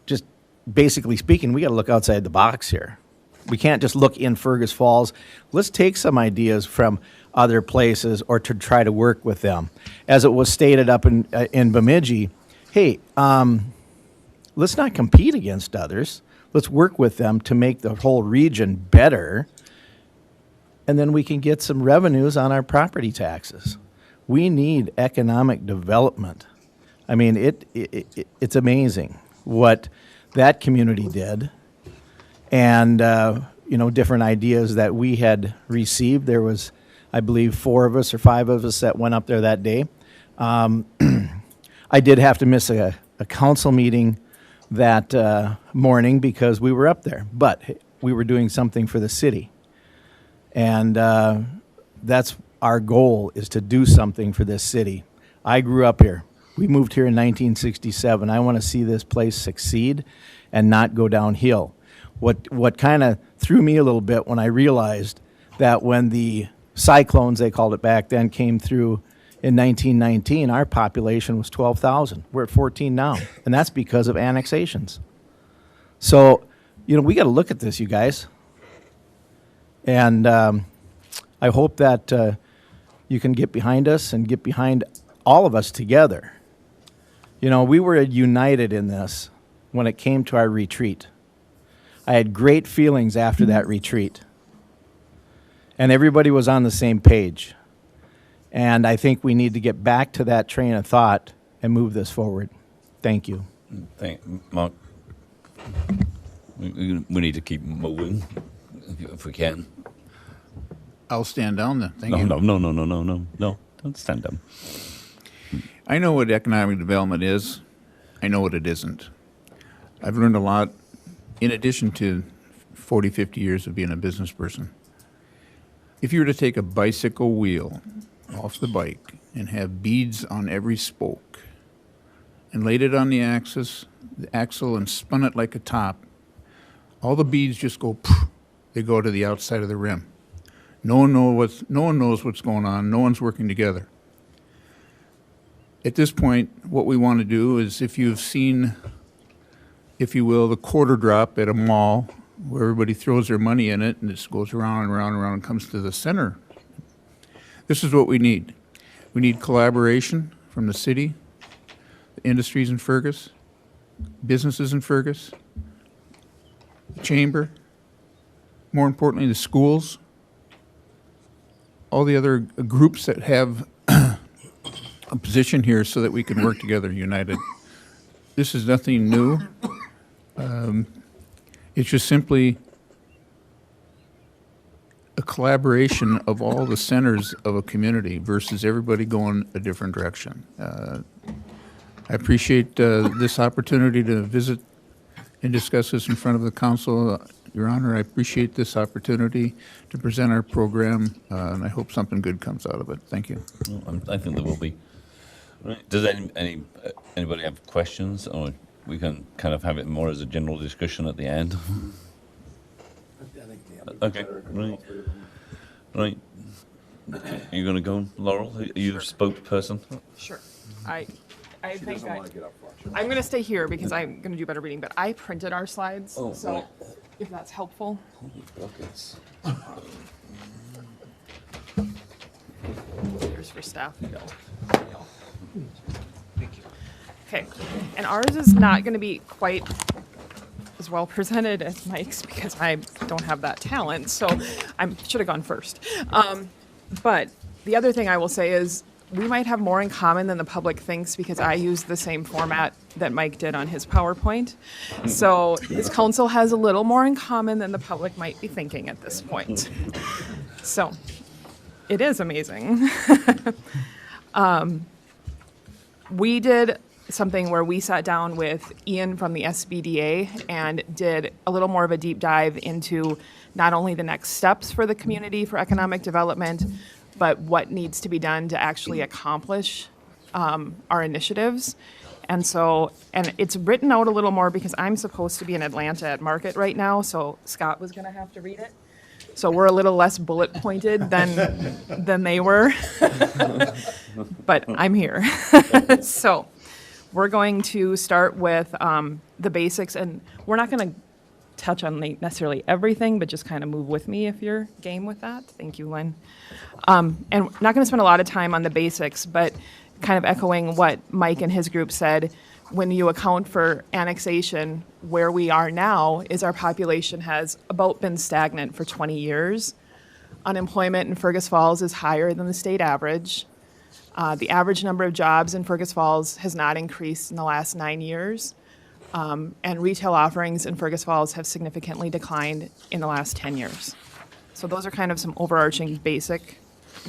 just basically speaking, we got to look outside the box here. We can't just look in Fergus Falls. Let's take some ideas from other places or to try to work with them. As it was stated up in Bemidji, hey, let's not compete against others. Let's work with them to make the whole region better. And then we can get some revenues on our property taxes. We need economic development. I mean, it's amazing what that community did. And, different ideas that we had received. There was, I believe, 4 of us or 5 of us that went up there that day. I did have to miss a council meeting that morning because we were up there. But we were doing something for the city. And that's our goal, is to do something for this city. I grew up here. We moved here in 1967. I want to see this place succeed and not go downhill. What kind of threw me a little bit when I realized that when the cyclones, they called it back then, came through in 1919, our population was 12,000. We're at 14 now, and that's because of annexations. So, we got to look at this, you guys. And I hope that you can get behind us and get behind all of us together. We were united in this when it came to our retreat. I had great feelings after that retreat. And everybody was on the same page. And I think we need to get back to that train of thought and move this forward. Thank you. Mark. We need to keep moving if we can. I'll stand down then. Thank you. No. Don't stand down. I know what economic development is. I know what it isn't. I've learned a lot in addition to 40, 50 years of being a business person. If you were to take a bicycle wheel off the bike and have beads on every spoke and laid it on the axle and spun it like a top, all the beads just go, poof, they go to the outside of the rim. No one knows what's going on. No one's working together. At this point, what we want to do is, if you've seen, if you will, the quarter drop at a mall where everybody throws their money in it and it goes around and around and around and comes to the center. This is what we need. We need collaboration from the city, the industries in Fergus, businesses in Fergus, the chamber, more importantly, the schools, all the other groups that have a position here so that we can work together united. This is nothing new. It's just simply a collaboration of all the centers of a community versus everybody going a different direction. I appreciate this opportunity to visit and discuss this in front of the council. Your Honor, I appreciate this opportunity to present our program, and I hope something good comes out of it. Thank you. Well, I think there will be. Right. Does anybody have questions, or we can kind of have it more as a general discussion at the end? Okay. Right. Are you going to go, Laurel? Are you a spokesperson? Sure. I think I'm going to stay here because I'm going to do better reading, but I printed our slides, Oh, so right. if that's helpful. Buckets. Here's for staff. Okay, and ours is not going to be quite as well presented as Mike's because I don't have that talent, so I should have gone first. But the other thing I will say is we might have more in common than the public thinks because I use the same format that Mike did on his PowerPoint. So this council has a little more in common than the public might be thinking at this point. So it is amazing. We did something where we sat down with Ian from the SBDA and did a little more of a deep dive into not only the next steps for the community for economic development, but what needs to be done to actually accomplish our initiatives. And it's written out a little more because I'm supposed to be in Atlanta at Market right now, so Scott was gonna have to read it. So we're a little less bullet pointed than they were, but I'm here. So we're going to start with the basics, and we're not going to touch on necessarily everything, but just kind of move with me if you're game with that. Thank you, Lynn. And not going to spend a lot of time on the basics, but kind of echoing what Mike and his group said, when you account for annexation, where we are now is our population has about been stagnant for 20 years. Unemployment in Fergus Falls is higher than the state average. The average number of jobs in Fergus Falls has not increased in the last 9 years. And retail offerings in Fergus Falls have significantly declined in the last 10 years. So those are kind of some overarching basic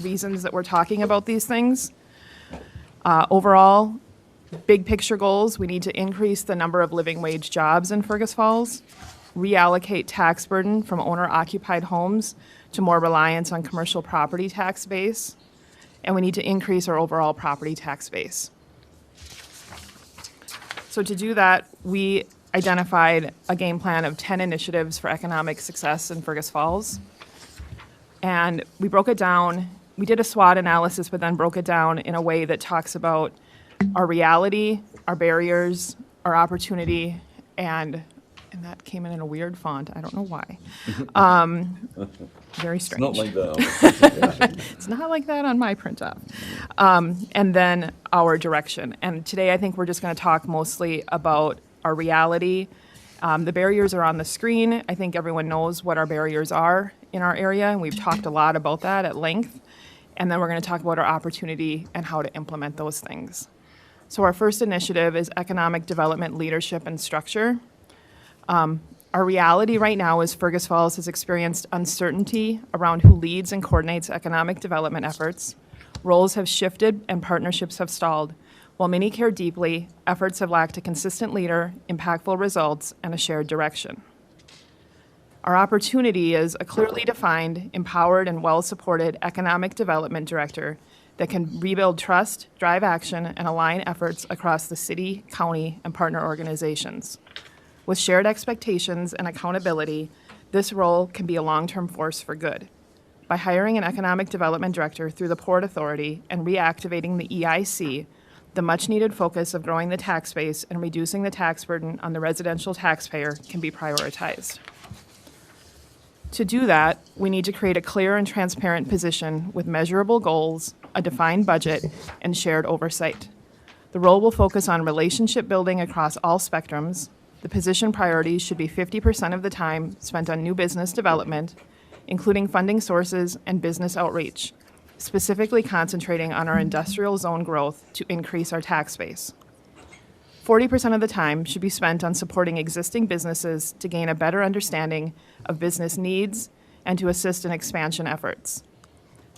reasons that we're talking about these things. Overall, big picture goals, we need to increase the number of living wage jobs in Fergus Falls, reallocate tax burden from owner-occupied homes to more reliance on commercial property tax base, and we need to increase our overall property tax base. So to do that, we identified a game plan of 10 initiatives for economic success in Fergus Falls. And we broke it down. We did a SWOT analysis, but then broke it down in a way that talks about our reality, our barriers, our opportunity, and that came in a weird font. I don't know why. Very strange. Not like that. It's not like that on my printout. And then our direction. And today I think we're just going to talk mostly about our reality. The barriers are on the screen. I think everyone knows what our barriers are in our area, and we've talked a lot about that at length. And then we're going to talk about our opportunity and how to implement those things. So our first initiative is economic development, leadership, and structure. Our reality right now is Fergus Falls has experienced uncertainty around who leads and coordinates economic development efforts. Roles have shifted and partnerships have stalled. While many care deeply, efforts have lacked a consistent leader, impactful results, and a shared direction. Our opportunity is a clearly defined, empowered, and well-supported economic development director that can rebuild trust, drive action, and align efforts across the city, county, and partner organizations. With shared expectations and accountability, this role can be a long-term force for good. By hiring an economic development director through the Port Authority and reactivating the EIC, the much-needed focus of growing the tax base and reducing the tax burden on the residential taxpayer can be prioritized. To do that, we need to create a clear and transparent position with measurable goals, a defined budget, and shared oversight. The role will focus on relationship building across all spectrums. The position priorities should be 50% of the time spent on new business development, including funding sources and business outreach, specifically concentrating on our industrial zone growth to increase our tax base. 40% of the time should be spent on supporting existing businesses to gain a better understanding of business needs and to assist in expansion efforts.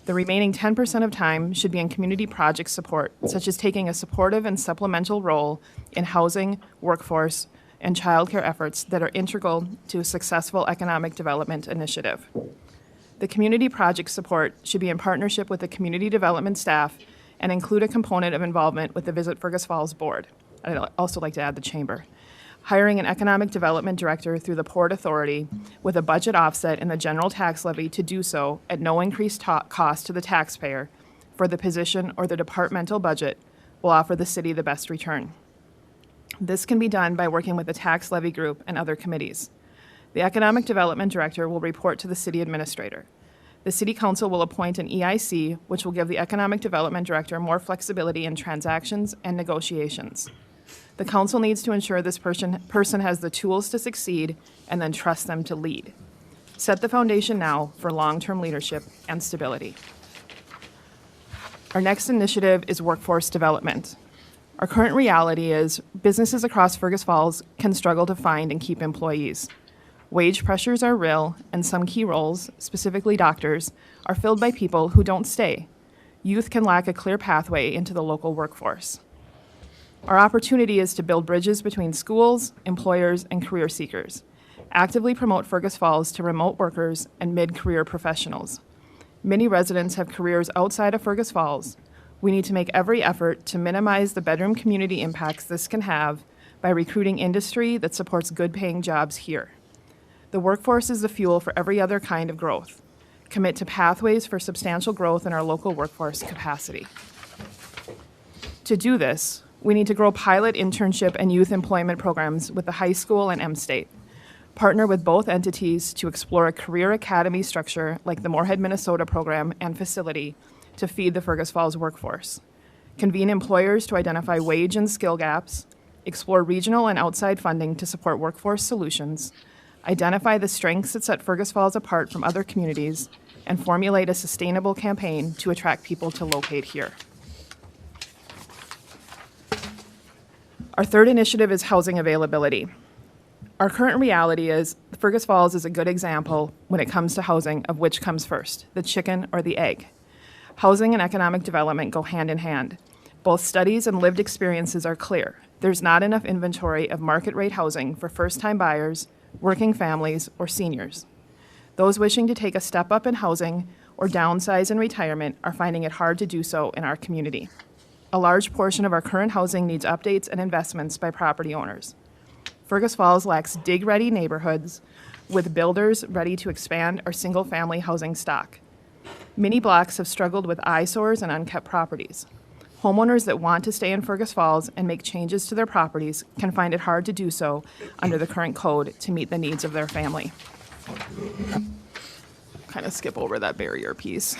The remaining 10% of time should be in community project support, such as taking a supportive and supplemental role in housing, workforce, and childcare efforts that are integral to a successful economic development initiative. The community project support should be in partnership with the community development staff and include a component of involvement with the Visit Fergus Falls Board. I'd also like to add the chamber. Hiring an economic development director through the Port Authority with a budget offset in the general tax levy to do so at no increased cost to the taxpayer for the position or the departmental budget will offer the city the best return. This can be done by working with the tax levy group and other committees. The economic development director will report to the city administrator. The city council will appoint an EIC, which will give the economic development director more flexibility in transactions and negotiations. The council needs to ensure this person has the tools to succeed and then trust them to lead. Set the foundation now for long-term leadership and stability. Our next initiative is workforce development. Our current reality is businesses across Fergus Falls can struggle to find and keep employees. Wage pressures are real, and some key roles, specifically doctors, are filled by people who don't stay. Youth can lack a clear pathway into the local workforce. Our opportunity is to build bridges between schools, employers, and career seekers. Actively promote Fergus Falls to remote workers and mid-career professionals. Many residents have careers outside of Fergus Falls. We need to make every effort to minimize the bedroom community impacts this can have by recruiting industry that supports good-paying jobs here. The workforce is the fuel for every other kind of growth. Commit to pathways for substantial growth in our local workforce capacity. To do this, we need to grow pilot internship and youth employment programs with the high school and M-State. Partner with both entities to explore a career academy structure like the Moorhead, Minnesota program and facility to feed the Fergus Falls workforce. Convene employers to identify wage and skill gaps, explore regional and outside funding to support workforce solutions, identify the strengths that set Fergus Falls apart from other communities, and formulate a sustainable campaign to attract people to locate here. Our third initiative is housing availability. Our current reality is Fergus Falls is a good example when it comes to housing of which comes first, the chicken or the egg. Housing and economic development go hand in hand. Both studies and lived experiences are clear. There's not enough inventory of market rate housing for first-time buyers, working families, or seniors. Those wishing to take a step up in housing or downsize in retirement are finding it hard to do so in our community. A large portion of our current housing needs updates and investments by property owners. Fergus Falls lacks dig-ready neighborhoods with builders ready to expand our single-family housing stock. Many blocks have struggled with eyesores and unkept properties. Homeowners that want to stay in Fergus Falls and make changes to their properties can find it hard to do so under the current code to meet the needs of their family. Kind of skip over that barrier piece.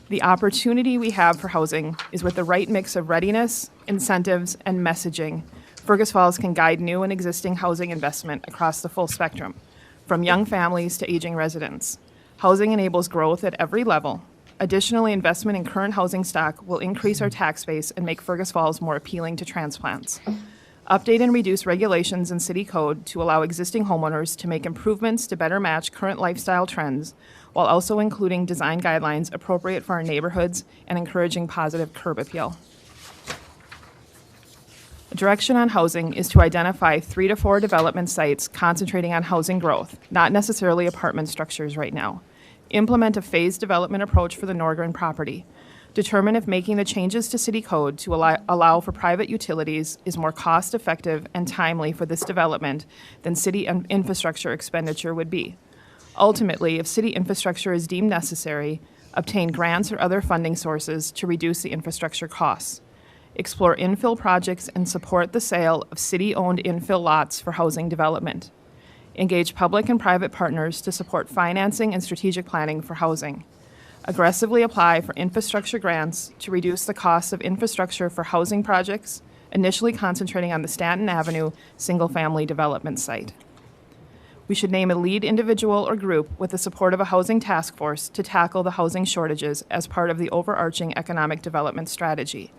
The opportunity we have for housing is with the right mix of readiness, incentives, and messaging. Fergus Falls can guide new and existing housing investment across the full spectrum, from young families to aging residents. Housing enables growth at every level. Additionally, investment in current housing stock will increase our tax base and make Fergus Falls more appealing to transplants. Update and reduce regulations in city code to allow existing homeowners to make improvements to better match current lifestyle trends, while also including design guidelines appropriate for our neighborhoods and encouraging positive curb appeal. A direction on housing is to identify 3 to 4 development sites concentrating on housing growth, not necessarily apartment structures right now. Implement a phased development approach for the Norgren property. Determine if making the changes to city code to allow for private utilities is more cost-effective and timely for this development than city infrastructure expenditure would be. Ultimately, if city infrastructure is deemed necessary, obtain grants or other funding sources to reduce the infrastructure costs. Explore infill projects and support the sale of city-owned infill lots for housing development. Engage public and private partners to support financing and strategic planning for housing. Aggressively apply for infrastructure grants to reduce the costs of infrastructure for housing projects, initially concentrating on the Stanton Avenue single-family development site. We should name a lead individual or group with the support of a housing task force to tackle the housing shortages as part of the overarching economic development strategy.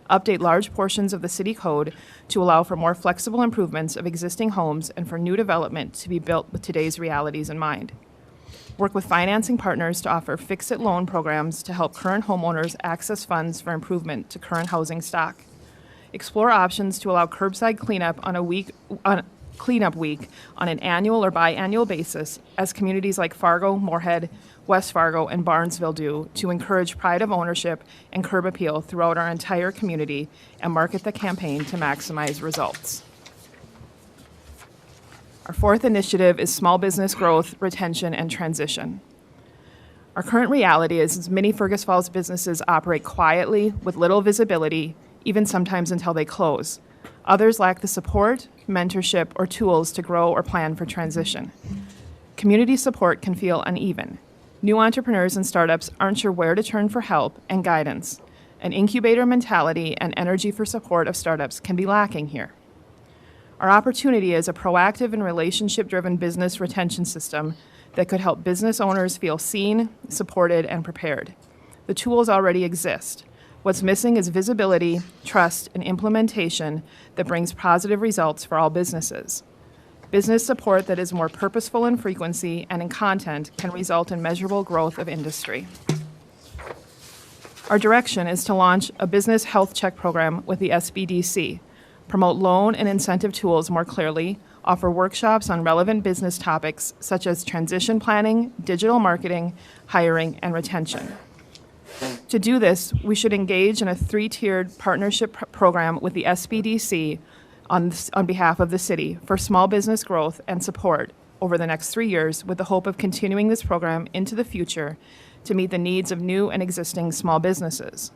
Update large portions of the city code to allow for more flexible improvements of existing homes and for new development to be built with today's realities in mind. Work with financing partners to offer fix-it loan programs to help current homeowners access funds for improvement to current housing stock. Explore options to allow curbside cleanup cleanup week on an annual or biannual basis, as communities like Fargo, Moorhead, West Fargo, and Barnesville do, to encourage pride of ownership and curb appeal throughout our entire community and market the campaign to maximize results. Our fourth initiative is small business growth, retention, and transition. Our current reality is many Fergus Falls businesses operate quietly with little visibility, even sometimes until they close. Others lack the support, mentorship, or tools to grow or plan for transition. Community support can feel uneven. New entrepreneurs and startups aren't sure where to turn for help and guidance. An incubator mentality and energy for support of startups can be lacking here. Our opportunity is a proactive and relationship-driven business retention system that could help business owners feel seen, supported, and prepared. The tools already exist. What's missing is visibility, trust, and implementation that brings positive results for all businesses. Business support that is more purposeful in frequency and in content can result in measurable growth of industry. Our direction is to launch a business health check program with the SBDC, promote loan and incentive tools more clearly, offer workshops on relevant business topics such as transition planning, digital marketing, hiring, and retention. To do this, we should engage in a 3-tiered partnership program with the SBDC on behalf of the city for small business growth and support over the next 3 years, with the hope of continuing this program into the future to meet the needs of new and existing small businesses.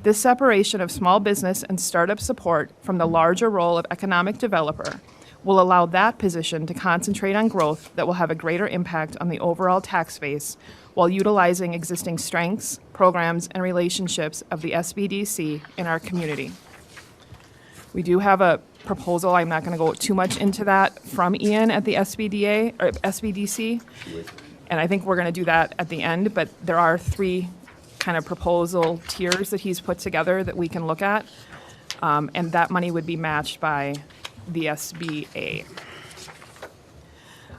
This separation of small business and startup support from the larger role of economic developer will allow that position to concentrate on growth that will have a greater impact on the overall tax base while utilizing existing strengths, programs, and relationships of the SBDC in our community. We do have a proposal, I'm not going to go too much into that, from Ian at the SBDA, or SBDC. And I think we're going to do that at the end, but there are 3 kind of proposal tiers that he's put together that we can look at. And that money would be matched by the SBA.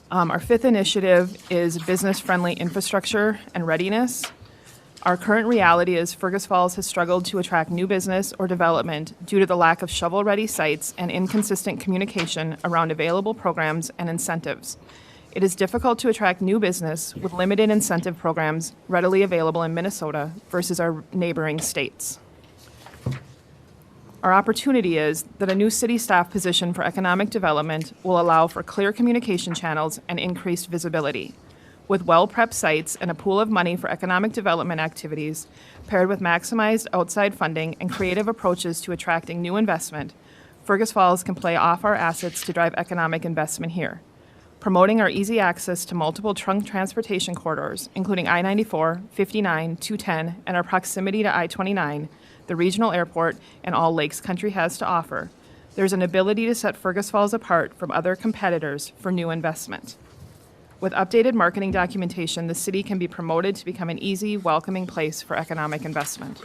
Our 5th initiative is business-friendly infrastructure and readiness. Our current reality is Fergus Falls has struggled to attract new business or development due to the lack of shovel-ready sites and inconsistent communication around available programs and incentives. It is difficult to attract new business with limited incentive programs readily available in Minnesota versus our neighboring states. Our opportunity is that a new city staff position for economic development will allow for clear communication channels and increased visibility. With well-prepped sites and a pool of money for economic development activities, paired with maximized outside funding and creative approaches to attracting new investment, Fergus Falls can play off our assets to drive economic investment here. Promoting our easy access to multiple trunk transportation corridors, including I-94, 59, 210, and our proximity to I-29, the regional airport, and all Lakes Country has to offer, there's an ability to set Fergus Falls apart from other competitors for new investment. With updated marketing documentation, the city can be promoted to become an easy, welcoming place for economic investment.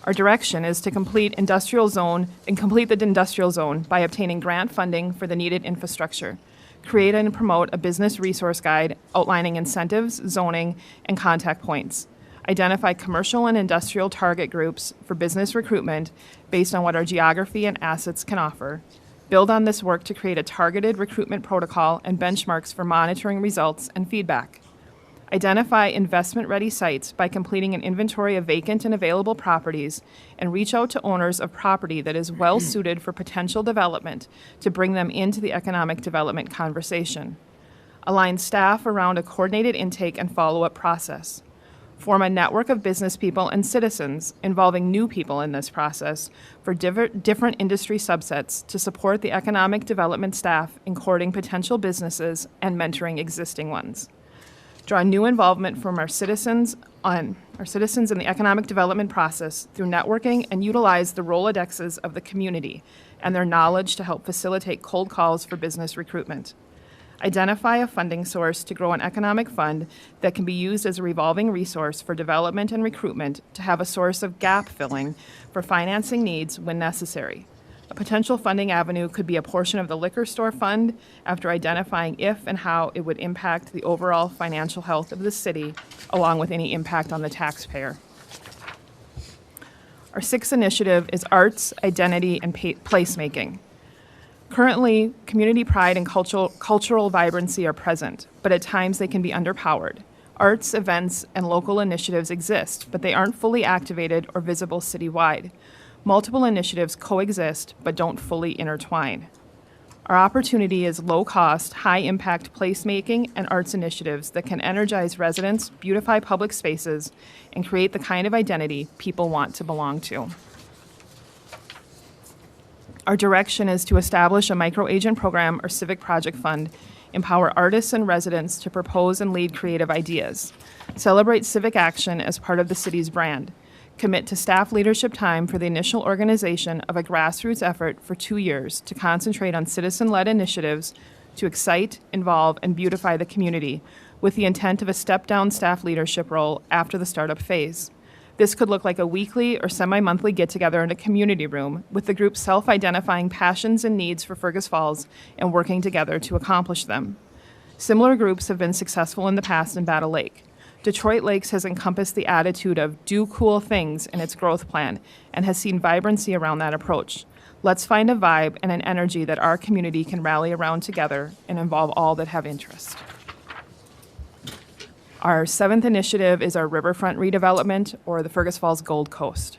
Our direction is to complete the industrial zone by obtaining grant funding for the needed infrastructure, create and promote a business resource guide outlining incentives, zoning, and contact points, identify commercial and industrial target groups for business recruitment based on what our geography and assets can offer, build on this work to create a targeted recruitment protocol and benchmarks for monitoring results and feedback. Identify investment-ready sites by completing an inventory of vacant and available properties and reach out to owners of property that is well-suited for potential development to bring them into the economic development conversation. Align staff around a coordinated intake and follow-up process. Form a network of business people and citizens involving new people in this process for different industry subsets to support the economic development staff in courting potential businesses and mentoring existing ones. Draw new involvement from our citizens in the economic development process through networking and utilize the Rolodexes of the community and their knowledge to help facilitate cold calls for business recruitment. Identify a funding source to grow an economic fund that can be used as a revolving resource for development and recruitment to have a source of gap filling for financing needs when necessary. A potential funding avenue could be a portion of the liquor store fund after identifying if and how it would impact the overall financial health of the city, along with any impact on the taxpayer. Our 6th initiative is arts, identity, and placemaking. Currently, community pride and cultural vibrancy are present, but at times they can be underpowered. Arts, events, and local initiatives exist, but they aren't fully activated or visible citywide. Multiple initiatives coexist, but don't fully intertwine. Our opportunity is low-cost, high-impact placemaking and arts initiatives that can energize residents, beautify public spaces, and create the kind of identity people want to belong to. Our direction is to establish a microagent program or civic project fund, empower artists and residents to propose and lead creative ideas, celebrate civic action as part of the city's brand, commit to staff leadership time for the initial organization of a grassroots effort for 2 years to concentrate on citizen-led initiatives to excite, involve, and beautify the community with the intent of a step-down staff leadership role after the startup phase. This could look like a weekly or semi-monthly get-together in a community room with the group self-identifying passions and needs for Fergus Falls and working together to accomplish them. Similar groups have been successful in the past in Battle Lake. Detroit Lakes has encompassed the attitude of do cool things in its growth plan and has seen vibrancy around that approach. Let's find a vibe and an energy that our community can rally around together and involve all that have interest. Our 7th initiative is our riverfront redevelopment, or the Fergus Falls Gold Coast.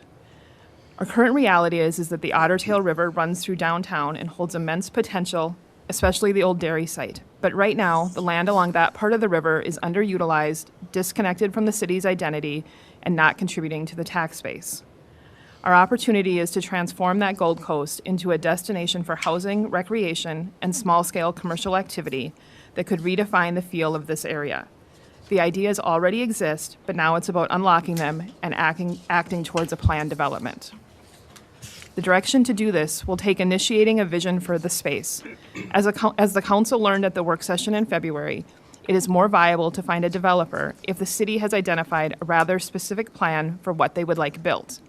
Our current reality is that the Otter Tail River runs through downtown and holds immense potential, especially the old dairy site. But right now, the land along that part of the river is underutilized, disconnected from the city's identity, and not contributing to the tax base. Our opportunity is to transform that Gold Coast into a destination for housing, recreation, and small-scale commercial activity that could redefine the feel of this area. The ideas already exist, but now it's about unlocking them and acting towards a planned development. The direction to do this will take initiating a vision for the space. As the council learned at the work session in February, it is more viable to find a developer if the city has identified a rather specific plan for what they would like built.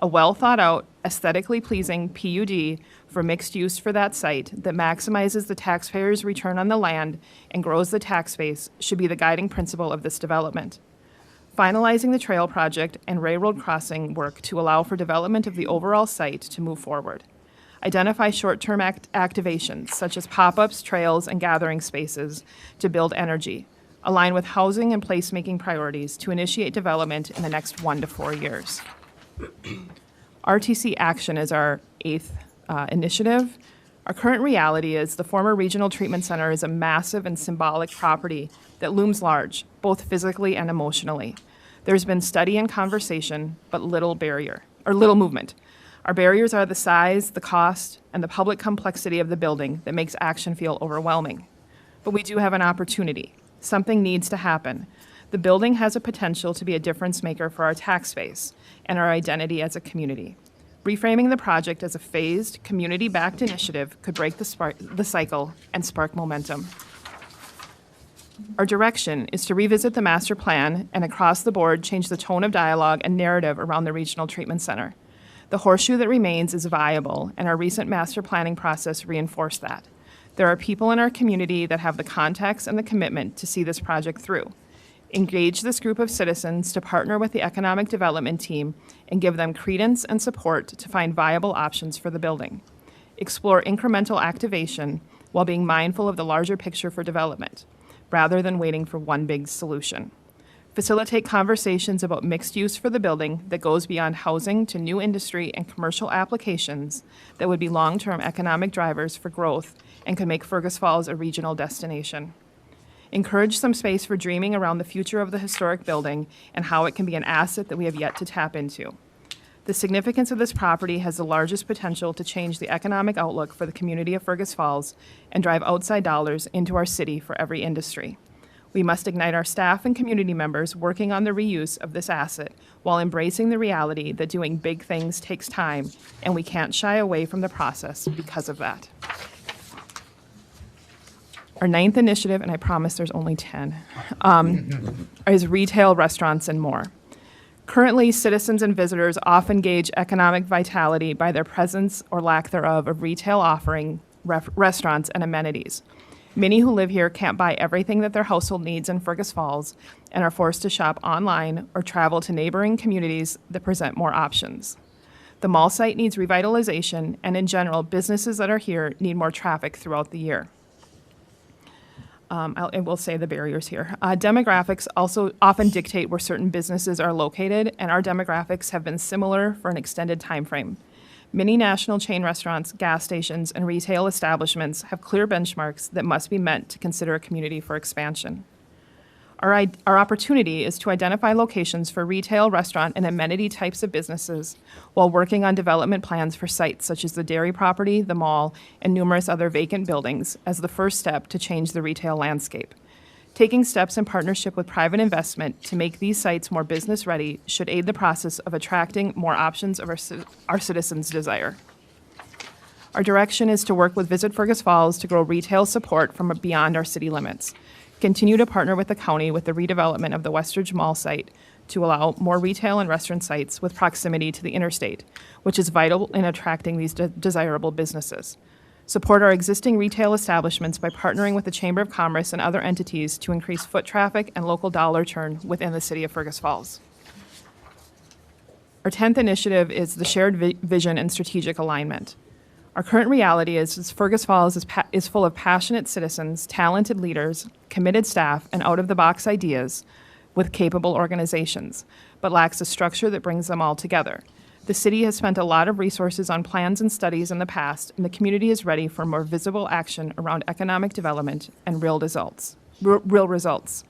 A well-thought-out, aesthetically pleasing PUD for mixed use for that site that maximizes the taxpayer's return on the land and grows the tax base should be the guiding principle of this development. Finalizing the trail project and railroad crossing work to allow for development of the overall site to move forward. Identify short-term activations such as pop-ups, trails, and gathering spaces to build energy. Align with housing and placemaking priorities to initiate development in the next 1 to 4 years. RTC Action is our 8th initiative. Our current reality is the former Regional Treatment Center is a massive and symbolic property that looms large, both physically and emotionally. There's been study and conversation, but little movement. Our barriers are the size, the cost, and the public complexity of the building that makes action feel overwhelming. But we do have an opportunity. Something needs to happen. The building has a potential to be a difference maker for our tax base and our identity as a community. Reframing the project as a phased, community-backed initiative could break the cycle and spark momentum. Our direction is to revisit the master plan and across the board change the tone of dialogue and narrative around the Regional Treatment Center. The horseshoe that remains is viable, and our recent master planning process reinforced that. There are people in our community that have the contacts and the commitment to see this project through. Engage this group of citizens to partner with the economic development team and give them credence and support to find viable options for the building. Explore incremental activation while being mindful of the larger picture for development, rather than waiting for one big solution. Facilitate conversations about mixed use for the building that goes beyond housing to new industry and commercial applications that would be long-term economic drivers for growth and could make Fergus Falls a regional destination. Encourage some space for dreaming around the future of the historic building and how it can be an asset that we have yet to tap into. The significance of this property has the largest potential to change the economic outlook for the community of Fergus Falls and drive outside dollars into our city for every industry. We must ignite our staff and community members working on the reuse of this asset while embracing the reality that doing big things takes time, and we can't shy away from the process because of that. Our 9th initiative, and I promise there's only 10, is retail, restaurants, and more. Currently, citizens and visitors often gauge economic vitality by their presence or lack thereof of retail offering, restaurants, and amenities. Many who live here can't buy everything that their household needs in Fergus Falls and are forced to shop online or travel to neighboring communities that present more options. The mall site needs revitalization, and in general, businesses that are here need more traffic throughout the year. I will say the barriers here. Demographics also often dictate where certain businesses are located, and our demographics have been similar for an extended time frame. Many national chain restaurants, gas stations, and retail establishments have clear benchmarks that must be met to consider a community for expansion. Our opportunity is to identify locations for retail, restaurant, and amenity types of businesses while working on development plans for sites such as the dairy property, the mall, and numerous other vacant buildings as the first step to change the retail landscape. Taking steps in partnership with private investment to make these sites more business-ready should aid the process of attracting more options of our citizens' desire. Our direction is to work with Visit Fergus Falls to grow retail support from beyond our city limits. Continue to partner with the county with the redevelopment of the Westridge Mall site to allow more retail and restaurant sites with proximity to the interstate, which is vital in attracting these desirable businesses. Support our existing retail establishments by partnering with the Chamber of Commerce and other entities to increase foot traffic and local dollar turn within the city of Fergus Falls. Our 10th initiative is the shared vision and strategic alignment. Our current reality is Fergus Falls is full of passionate citizens, talented leaders, committed staff, and out-of-the-box ideas with capable organizations, but lacks a structure that brings them all together. The city has spent a lot of resources on plans and studies in the past, and the community is ready for more visible action around economic development and real results.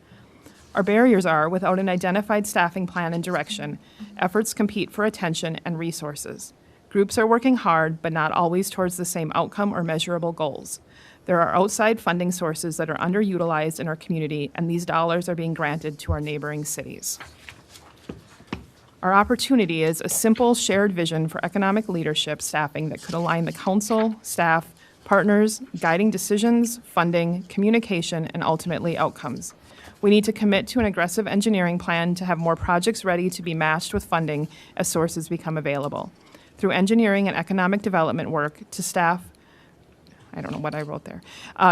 Our barriers are, without an identified staffing plan and direction, efforts compete for attention and resources. Groups are working hard, but not always towards the same outcome or measurable goals. There are outside funding sources that are underutilized in our community, and these dollars are being granted to our neighboring cities. Our opportunity is a simple shared vision for economic leadership staffing that could align the council, staff, partners, guiding decisions, funding, communication, and ultimately outcomes. We need to commit to an aggressive engineering plan to have more projects ready to be matched with funding as sources become available. Through engineering and economic development work to staff, I don't know what I wrote there,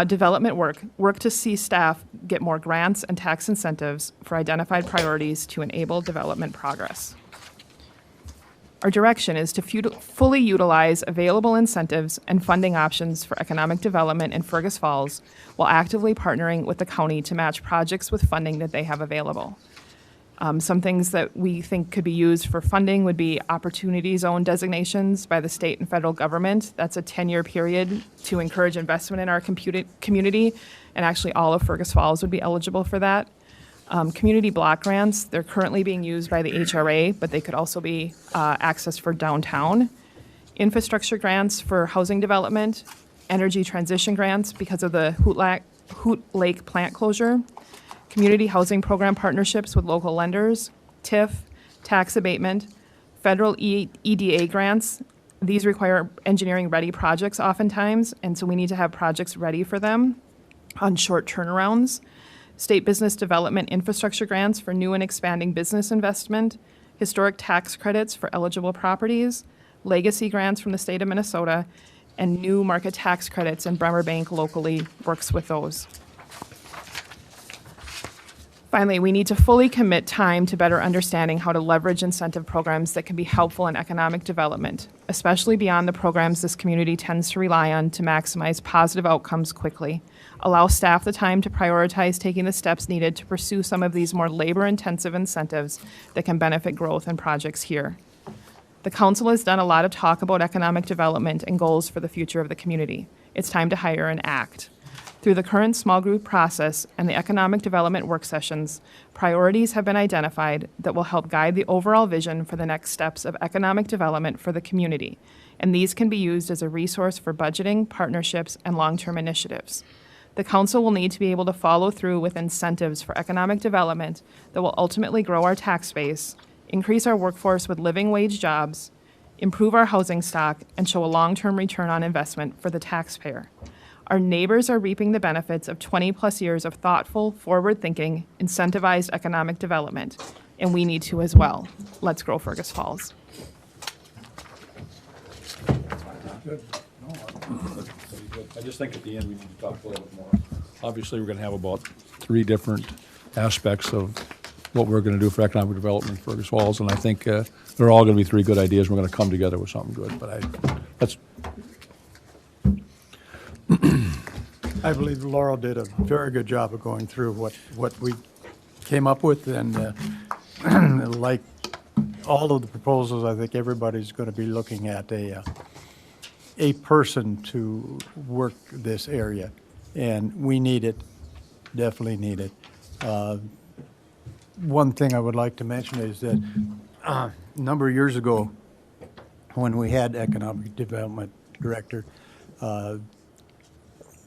development work to see staff get more grants and tax incentives for identified priorities to enable development progress. Our direction is to fully utilize available incentives and funding options for economic development in Fergus Falls while actively partnering with the county to match projects with funding that they have available. Some things that we think could be used for funding would be opportunity zone designations by the state and federal government. That's a 10-year period to encourage investment in our community, and actually all of Fergus Falls would be eligible for that. Community block grants, they're currently being used by the HRA, but they could also be accessed for downtown. Infrastructure grants for housing development, energy transition grants because of the Hoot Lake plant closure, community housing program partnerships with local lenders, TIF, tax abatement, federal EDA grants. These require engineering-ready projects oftentimes, and so we need to have projects ready for them on short turnarounds. State business development infrastructure grants for new and expanding business investment, historic tax credits for eligible properties, legacy grants from the state of Minnesota, and new market tax credits, and Bremer Bank locally works with those. Finally, we need to fully commit time to better understanding how to leverage incentive programs that can be helpful in economic development, especially beyond the programs this community tends to rely on to maximize positive outcomes quickly. Allow staff the time to prioritize taking the steps needed to pursue some of these more labor-intensive incentives that can benefit growth and projects here. The council has done a lot of talk about economic development and goals for the future of the community. It's time to hire and act. Through the current small group process and the economic development work sessions, priorities have been identified that will help guide the overall vision for the next steps of economic development for the community, and these can be used as a resource for budgeting, partnerships, and long-term initiatives. The council will need to be able to follow through with incentives for economic development that will ultimately grow our tax base, increase our workforce with living wage jobs, improve our housing stock, and show a long-term return on investment for the taxpayer. Our neighbors are reaping the benefits of 20-plus years of thoughtful, forward-thinking, incentivized economic development, and we need to as well. Let's grow Fergus Falls. Good. No, pretty good. I just think at the end, we need to talk a little bit more. Obviously, we're going to have about 3 different aspects of what we're going to do for economic development in Fergus Falls, and I think they're all going to be 3 good ideas. We're going to come together with something good, but that's. I believe Laurel did a very good job of going through what we came up with, and like all of the proposals, I think everybody's going to be looking at a person to work this area, and we need it, definitely need it. One thing I would like to mention is that a number of years ago, when we had economic development director,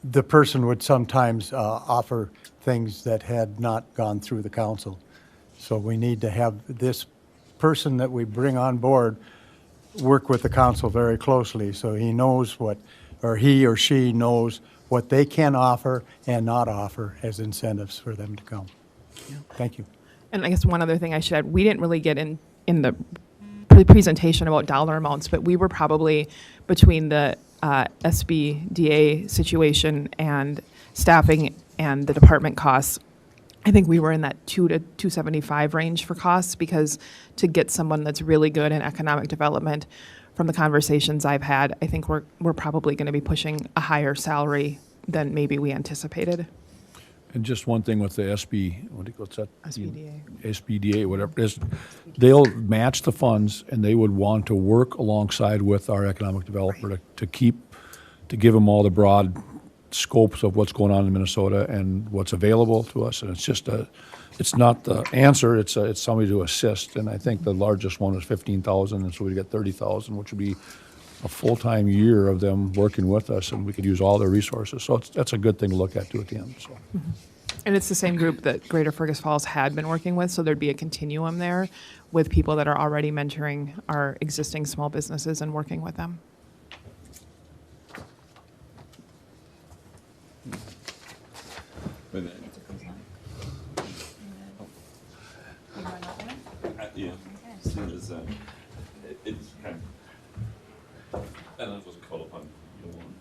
the person would sometimes offer things that had not gone through the council. So we need to have this person that we bring on board work with the council very closely so he knows what, or he or she knows what they can offer and not offer as incentives for them to come. Thank you. And I guess one other thing I should add, we didn't really get in the presentation about dollar amounts, but we were probably between the SBDA situation and staffing and the department costs. I think we were in that 2 to 275 range for costs, because to get someone that's really good in economic development, from the conversations I've had, I think we're probably going to be pushing a higher salary than maybe we anticipated. And just one thing with the what's that? SBDA. SBDA, whatever it is, they'll match the funds, and they would want to work alongside with our economic developer to give them all the broad scopes of what's going on in Minnesota and what's available to us. And it's just it's not the answer, it's somebody to assist. And I think the largest one is 15,000, and so we get 30,000, which would be a full-time year of them working with us, and we could use all their resources. So that's a good thing to look at too at the end. So. And it's the same group that Greater Fergus Falls had been working with, so there'd be a continuum there with people that are already mentoring our existing small businesses and working with them. Yeah. As soon as, it's kind of, and I was called upon your one.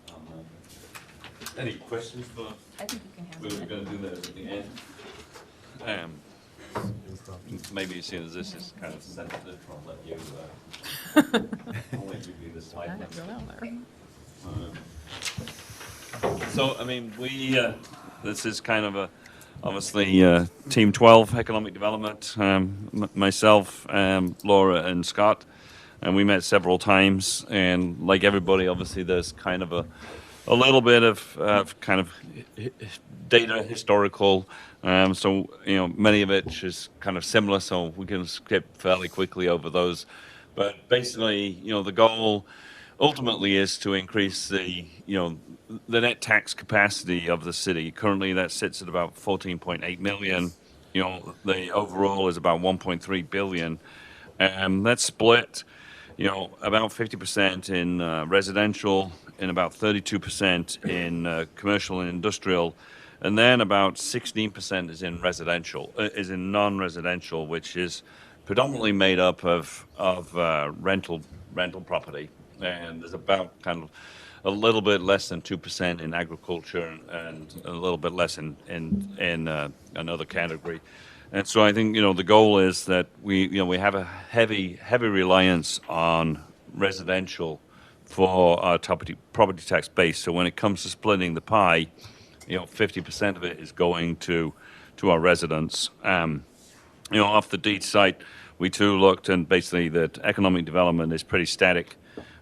Any questions for? I think you can We handle were it. going to do that at the end. Maybe as soon as this is kind of sensitive, I'll let you, I'll let you do this slide. So, I mean, this is kind of obviously, Team 12 Economic Development, myself, Laura and Scott, and we met several times, and like everybody, obviously, there's kind of a little bit of kind of data historical, so, many of it is kind of similar, so we can skip fairly quickly over those. But basically, the goal ultimately is to increase the net tax capacity of the city. Currently, that sits at about 14.8 million. The overall is about 1.3 billion. That's split, about 50% in residential and about 32% in commercial and industrial. And then about 16% is in non-residential, which is predominantly made up of rental property. And there's about kind of a little bit less than 2% in agriculture and a little bit less in another category. And so I think, the goal is that we have a heavy reliance on residential for our property tax base. So when it comes to splitting the pie, 50% of it is going to our residents. Off the deed site, we too looked, and basically that economic development is pretty static.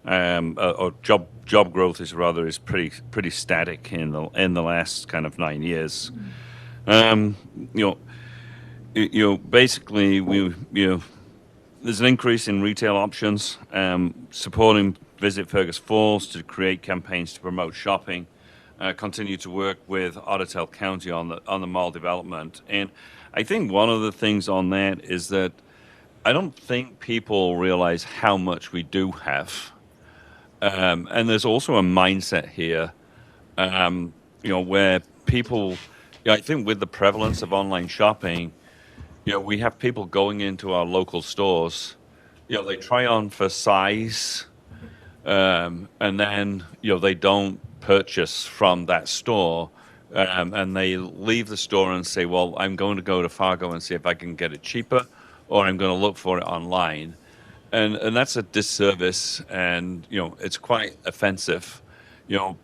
Or job growth is pretty static in the last kind of 9 years. Basically there's an increase in retail options, supporting Visit Fergus Falls to create campaigns to promote shopping, continue to work with Ottawa County on the mall development. And I think one of the things on that is that I don't think people realize how much we do have. And there's also a mindset here, where people, I think with the prevalence of online shopping, we have people going into our local stores, they try on for size, and then, they don't purchase from that store, and they leave the store and say, well, I'm going to go to Fargo and see if I can get it cheaper, or I'm going to look for it online. And that's a disservice, and, it's quite offensive.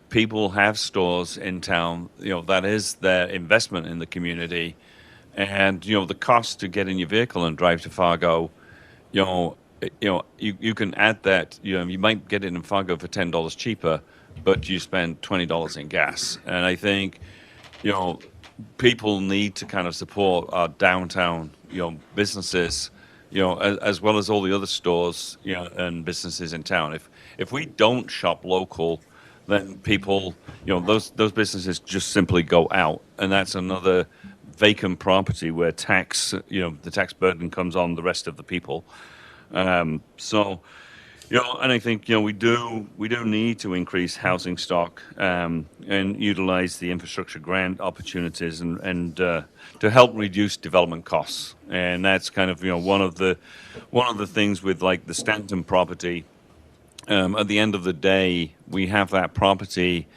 People have stores in town, that is their investment in the community. And, the cost to get in your vehicle and drive to Fargo, you can add that, you might get it in Fargo for $10 cheaper, but you spend $20 in gas. And I think, people need to kind of support our downtown, businesses, as well as all the other stores, and businesses in town. If we don't shop local, then people, those businesses just simply go out, and that's another vacant property where the tax burden comes on the rest of the people. So, and I think, we do need to increase housing stock, and utilize the infrastructure grant opportunities and to help reduce development costs. And that's kind of, one of the things with like the Stanton property. At the end of the day, we have that property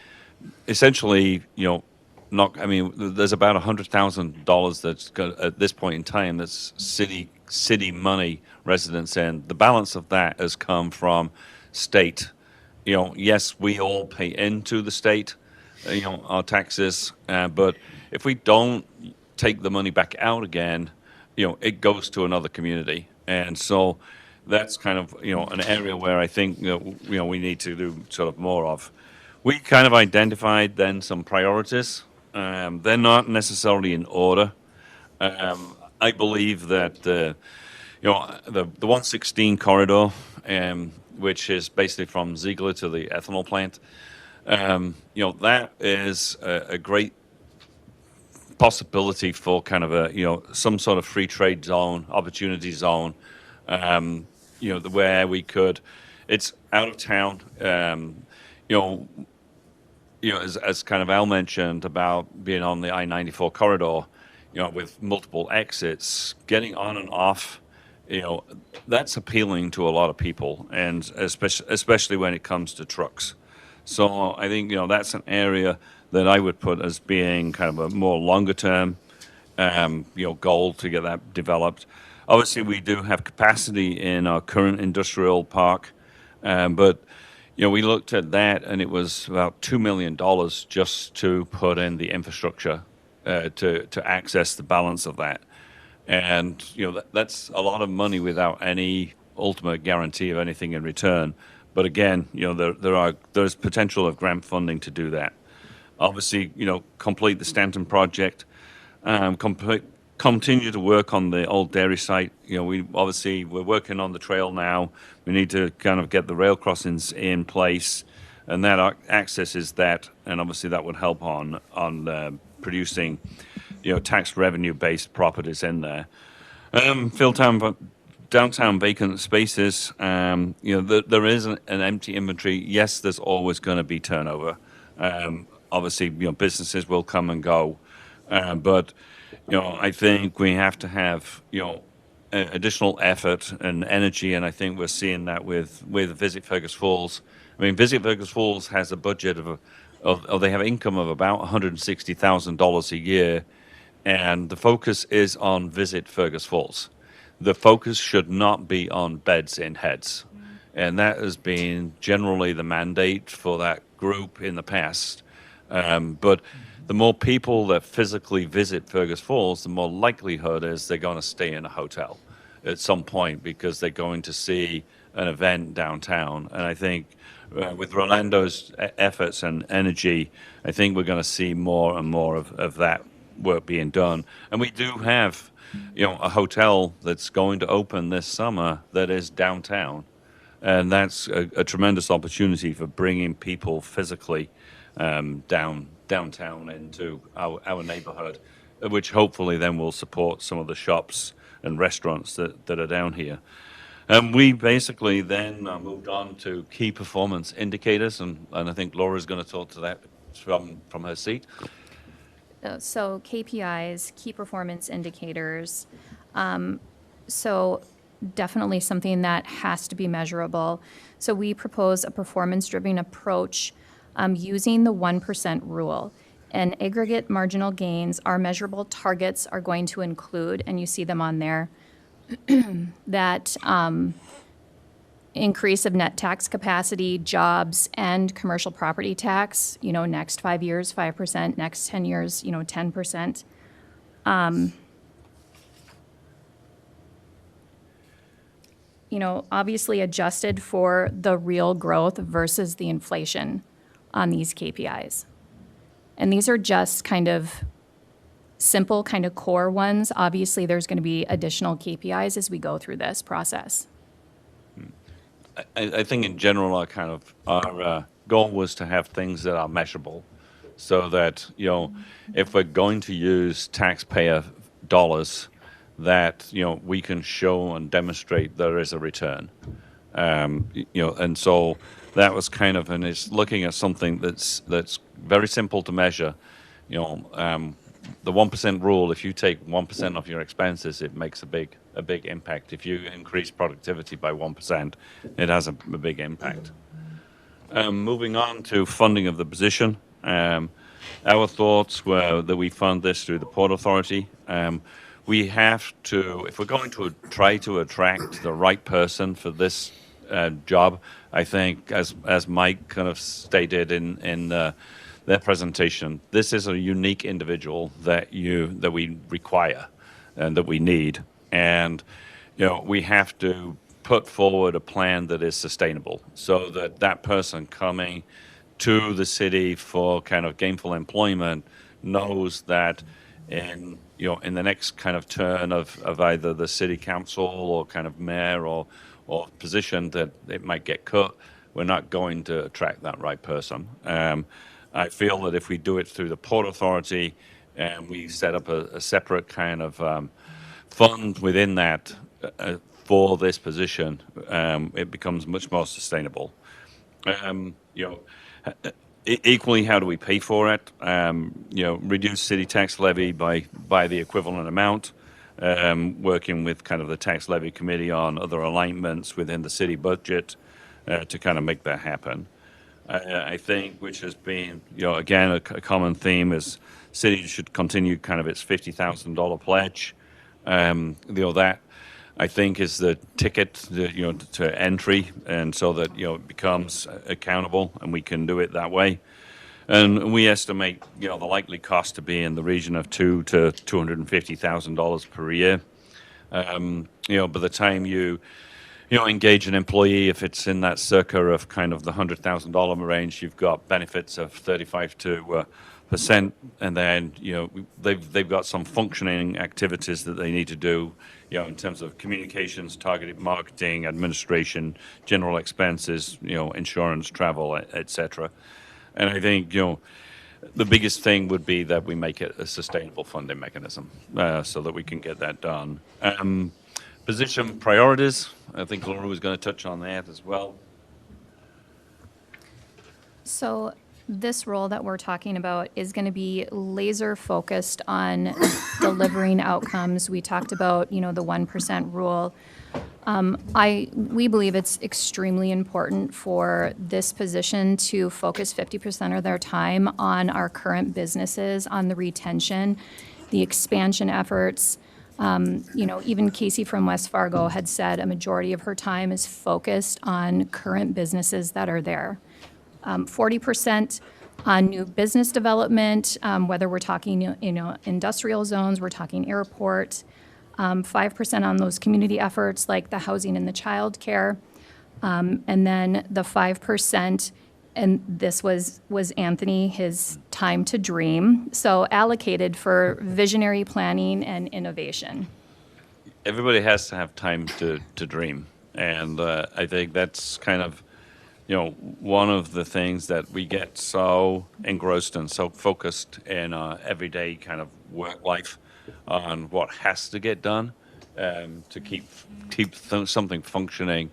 essentially, there's about $100,000 that's at this point in time that's city money residents, and the balance of that has come from state. Yes, we all pay into the state, our taxes, but if we don't take the money back out again, it goes to another community, and so that's kind of an area where I think we need to do sort of more of. We kind of identified then some priorities. They're not necessarily in order. I believe that the 116 corridor, which is basically from Ziegler to the ethanol plant, that is a great possibility for kind of a, some sort of free trade zone, opportunity zone, where we could, it's out of town, you know, as kind of Al mentioned about being on the I-94 corridor, with multiple exits, getting on and off, that's appealing to a lot of people, and especially when it comes to trucks. So I think, that's an area that I would put as being kind of a more longer term, goal to get that developed. Obviously, we do have capacity in our current industrial park, but we looked at that, and it was about $2 million just to put in the infrastructure to access the balance of that. And that's a lot of money without any ultimate guarantee of anything in return. But again, there's potential of grant funding to do that. Obviously, complete the Stanton project, continue to work on the old dairy site. We're working on the trail now. We need to kind of get the rail crossings in place, and that accesses that, and obviously that would help on producing, tax revenue based properties in there. Fill downtown vacant spaces. There is an empty inventory. Yes, there's always going to be turnover. Obviously, businesses will come and go, but I think we have to have additional effort and energy, and I think we're seeing that with Visit Fergus Falls. I mean, Visit Fergus Falls has a budget of they have income of about $160,000 a year, and the focus is on Visit Fergus Falls. The focus should not be on beds in heads, and that has been generally the mandate for that group in the past. But the more people that physically visit Fergus Falls, the more likelihood is they're going to stay in a hotel at some point because they're going to see an event downtown. And I think with Rolando's efforts and energy, I think we're going to see more and more of that work being done. And we do have, a hotel that's going to open this summer that is downtown. And that's a tremendous opportunity for bringing people physically downtown into our neighborhood, which hopefully then will support some of the shops and restaurants that are down here. And we basically then moved on to key performance indicators, and I think Laura's going to talk to that from her seat. So KPIs, key performance indicators. So definitely something that has to be measurable. So we propose a performance-driven approach using the 1% rule. And aggregate marginal gains, our measurable targets are going to include, and you see them on there, that increase of net tax capacity, jobs, and commercial property tax, next 5 years, 5%, next 10 years, 10%. Obviously adjusted for the real growth versus the inflation on these KPIs. And these are just kind of simple, kind of core ones. Obviously, there's going to be additional KPIs as we go through this process. I think in general, our goal was to have things that are measurable, so that if we're going to use taxpayer dollars, that we can show and demonstrate there is a return. And so that was kind of, and it's looking at something that's very simple to measure. The 1% rule, if you take 1% of your expenses, it makes a big impact. If you increase productivity by 1%, it has a big impact. Moving on to funding of the position, our thoughts were that we fund this through the Port Authority. We have to, if we're going to try to attract the right person for this job, I think, as Mike kind of stated in their presentation, this is a unique individual that we require and that we need. And we have to put forward a plan that is sustainable, so that person coming to the city for kind of gainful employment knows that in the next kind of turn of either the city council or kind of mayor or position that it might get cut, we're not going to attract that right person. I feel that if we do it through the Port Authority, and we set up a separate kind of fund within that for this position, it becomes much more sustainable. You know, equally, how do we pay for it? You know, reduce city tax levy by the equivalent amount. Working with kind of the tax levy committee on other alignments within the city budget to kind of make that happen. I think, which has been, you know, again, a common theme is city should continue kind of its $50,000 pledge. You know, that I think is the ticket, you know, to entry, and so that, you know, it becomes accountable and we can do it that way. And we estimate, you know, the likely cost to be in the region of $200,000 to $250,000 per year. You know, by the time you know, engage an employee, if it's in that circa of kind of the $100,000 range, you've got benefits of 35% to %, and then, you know, they've got some functioning activities that they need to do, you know, in terms of communications, targeted marketing, administration, general expenses, you know, insurance, travel, etc. And I think, you know, the biggest thing would be that we make it a sustainable funding mechanism so that we can get that done. Position priorities, I think Laura was going to touch on that as well. So this role that we're talking about is going to be laser focused on delivering outcomes. We talked about, you know, the 1% rule. We believe it's extremely important for this position to focus 50% of their time on our current businesses, on the retention, the expansion efforts. You know, even Casey from West Fargo had said a majority of her time is focused on current businesses that are there. 40% on new business development, whether we're talking, you know, industrial zones, we're talking airport. 5% on those community efforts like the housing and the childcare, and then the 5%, and this was Anthony, his time to dream, so allocated for visionary planning and innovation. Everybody has to have time to dream, and I think that's kind of, you know, one of the things that we get so engrossed and so focused in our everyday kind of work life on what has to get done to keep something functioning.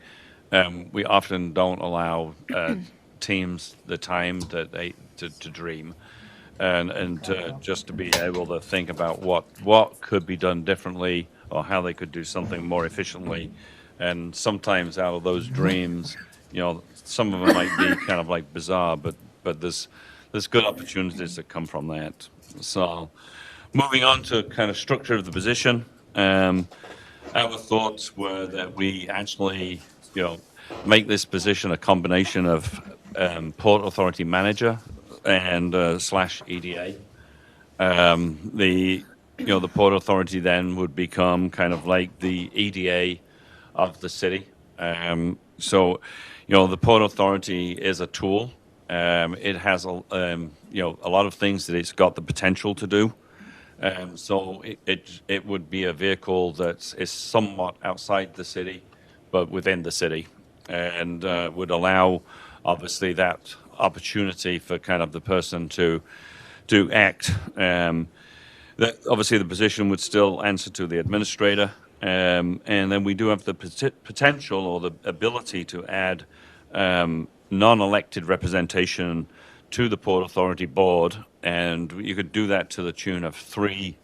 We often don't allow teams the time that to dream and just to be able to think about what could be done differently or how they could do something more efficiently. And sometimes out of those dreams, you know, some of them might be kind of like bizarre, but there's good opportunities that come from that. So moving on to kind of structure of the position, our thoughts were that we actually, you know, make this position a combination of Port Authority Manager and slash EDA. The Port Authority then would become kind of like the EDA of the city. So, you know, the Port Authority is a tool. It has you know, a lot of things that it's got the potential to do. So it would be a vehicle that is somewhat outside the city, but within the city, and would allow, obviously, that opportunity for kind of the person to act. That obviously the position would still answer to the administrator, and then we do have the potential or the ability to add non-elected representation to the Port Authority board, and you could do that to the tune of three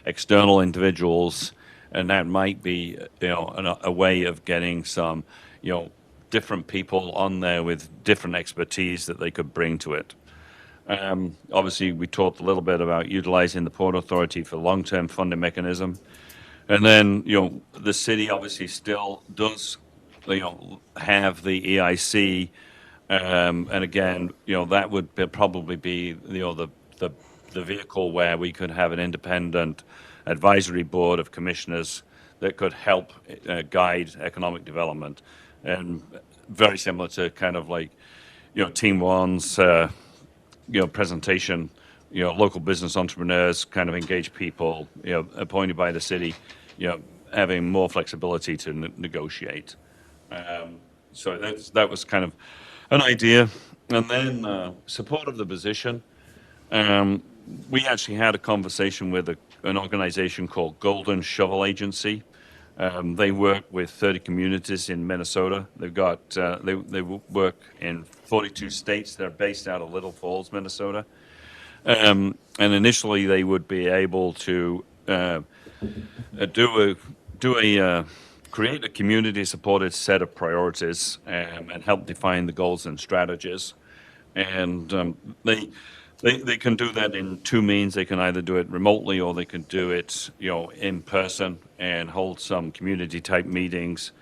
external individuals, and that might be, you know, a way of getting some, you know, different people on there with different expertise that they could bring to it. Obviously, we talked a little bit about utilizing the Port Authority for long-term funding mechanism, and then, you know, the city obviously still does, you know, have the EIC. And again, you know, that would probably be, you know, the vehicle where we could have an independent advisory board of commissioners that could help guide economic development, and very similar to kind of like, you know, Team One's, you know, presentation. You know, local business entrepreneurs, kind of engage people, you know, appointed by the city, you know, having more flexibility to negotiate. So that was kind of an idea. And then support of the position. we actually had a conversation with an organization called Golden Shovel Agency. They work with 30 communities in Minnesota. They've got they work in 42 states. They're based out of Little Falls, Minnesota. And initially, they would be able to create a community-supported set of priorities and help define the goals and strategies. And they can do that in two means. They can either do it remotely or they can do it, in person and hold some community-type meetings.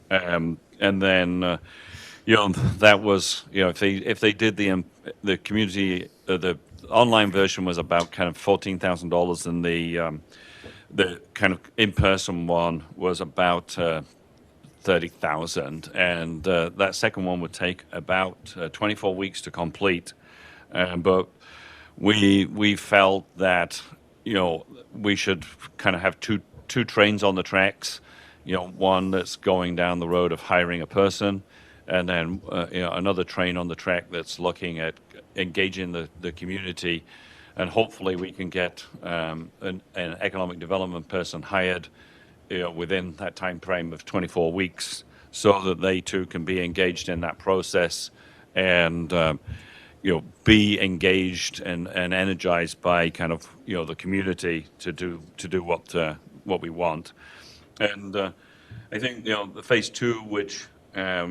And then, that was, if they did the community, the online version was about kind of $14,000, and the kind of in-person one was about 30,000, and that second one would take about 24 weeks to complete. But we felt that we should kind of have two trains on the tracks. One that's going down the road of hiring a person, and then another train on the track that's looking at engaging the community, and hopefully we can get an economic development person hired within that time frame of 24 weeks, so that they too can be engaged in that process and be engaged and energized by kind of the community to do what we want. And I think the phase two, which I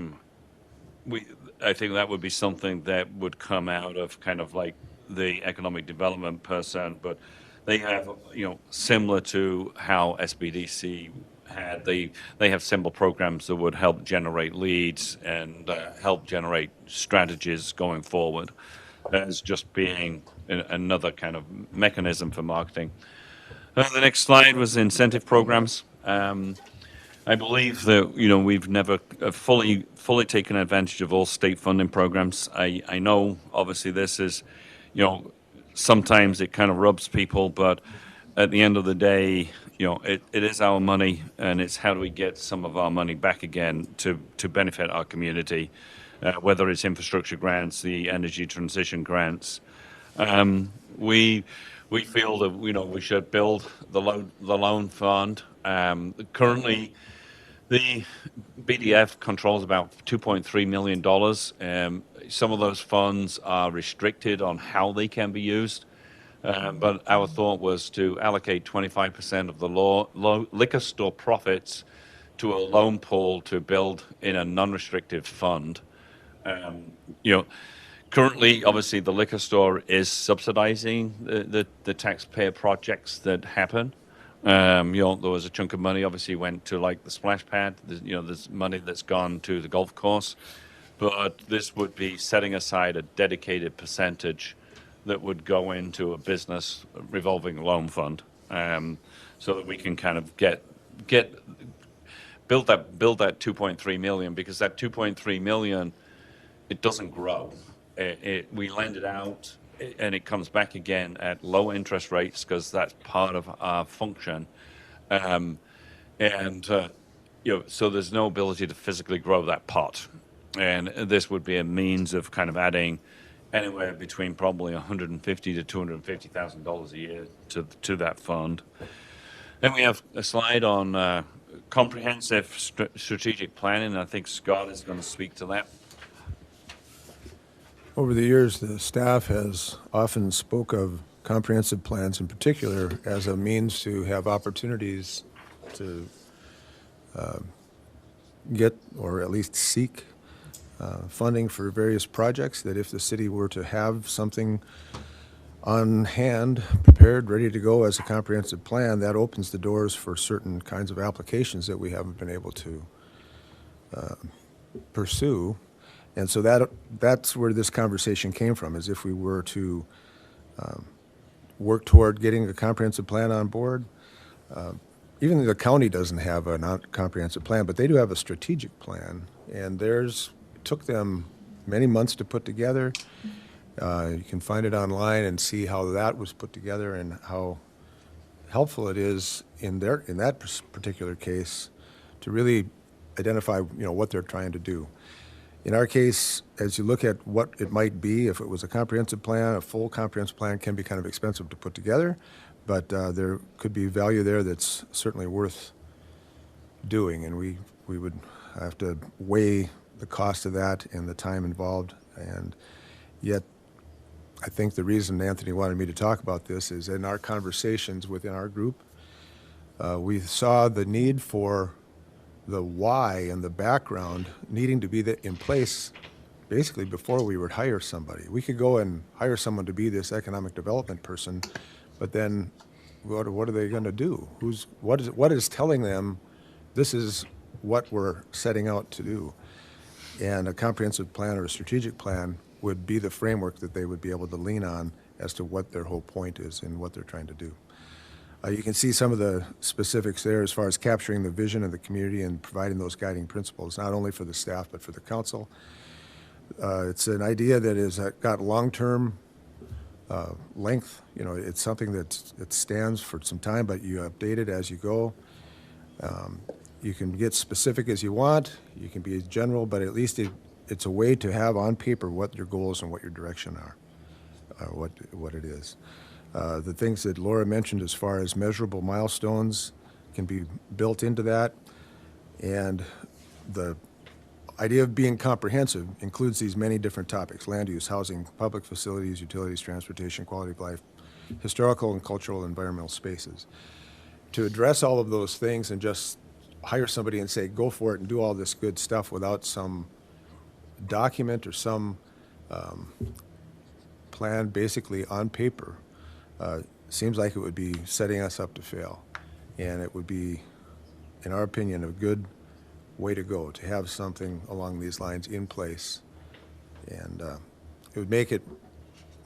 think that would be something that would come out of kind of like the economic development person, but they have, similar to how SBDC had, they have simple programs that would help generate leads and help generate strategies going forward as just being another kind of mechanism for marketing. The next slide was incentive programs. I believe that we've never fully taken advantage of all state funding programs. I know obviously this is sometimes it kind of rubs people, but at the end of the day, it is our money, and it's how do we get some of our money back again to benefit our community, whether it's infrastructure grants, the energy transition grants. We feel that we should build the loan fund. Currently, the BDF controls about $2.3 million. Some of those funds are restricted on how they can be used, but our thought was to allocate 25% of the liquor store profits to a loan pool to build in a non-restrictive fund. Currently, obviously, the liquor store is subsidizing the taxpayer projects that happen. There was a chunk of money obviously went to like the splash pad. There's money that's gone to the golf course, but this would be setting aside a dedicated percentage that would go into a business revolving loan fund, so that we can kind of build that 2.3 million, because that 2.3 million, it doesn't grow. We lend it out, and it comes back again at low interest rates because that's part of our function. So there's no ability to physically grow that pot. And this would be a means of kind of adding anywhere between probably $150,000 to $250,000 a year to that fund. Then we have a slide on comprehensive strategic planning. I think Scott is going to speak to that. Over the years, the staff has often spoke of comprehensive plans in particular as a means to have opportunities to get, or at least seek, funding for various projects, that if the city were to have something on hand, prepared, ready to go as a comprehensive plan, that opens the doors for certain kinds of applications that we haven't been able to pursue. And so that's where this conversation came from, is if we were to work toward getting a comprehensive plan on board. Even the county doesn't have a comprehensive plan, but they do have a strategic plan, and it took them many months to put together. You can find it online and see how that was put together and how helpful it is in that particular case to really identify what they're trying to do. In our case, as you look at what it might be, if it was a comprehensive plan, a full comprehensive plan can be kind of expensive to put together, but there could be value there that's certainly worth doing, and we would have to weigh the cost of that and the time involved. And yet, I think the reason Anthony wanted me to talk about this is in our conversations within our group, we saw the need for the why and the background needing to be in place basically before we would hire somebody. We could go and hire someone to be this economic development person, but then what are they going to do? What is telling them this is what we're setting out to do? And a comprehensive plan or a strategic plan would be the framework that they would be able to lean on as to what their whole point is and what they're trying to do. You can see some of the specifics there as far as capturing the vision of the community and providing those guiding principles, not only for the staff, but for the council. It's an idea that is got long-term length. You know, it's something it stands for some time, but you update it as you go. You can get specific as you want. You can be general, but at least it's a way to have on paper what your goals and what your direction are, what it is. The things that Laura mentioned as far as measurable milestones can be built into that. And the idea of being comprehensive includes these many different topics: land use, housing, public facilities, utilities, transportation, quality of life, historical and cultural and environmental spaces. To address all of those things and just hire somebody and say, go for it and do all this good stuff without some document or some plan basically on paper, seems like it would be setting us up to fail. And it would be, in our opinion, a good way to go, to have something along these lines in place. And it would make it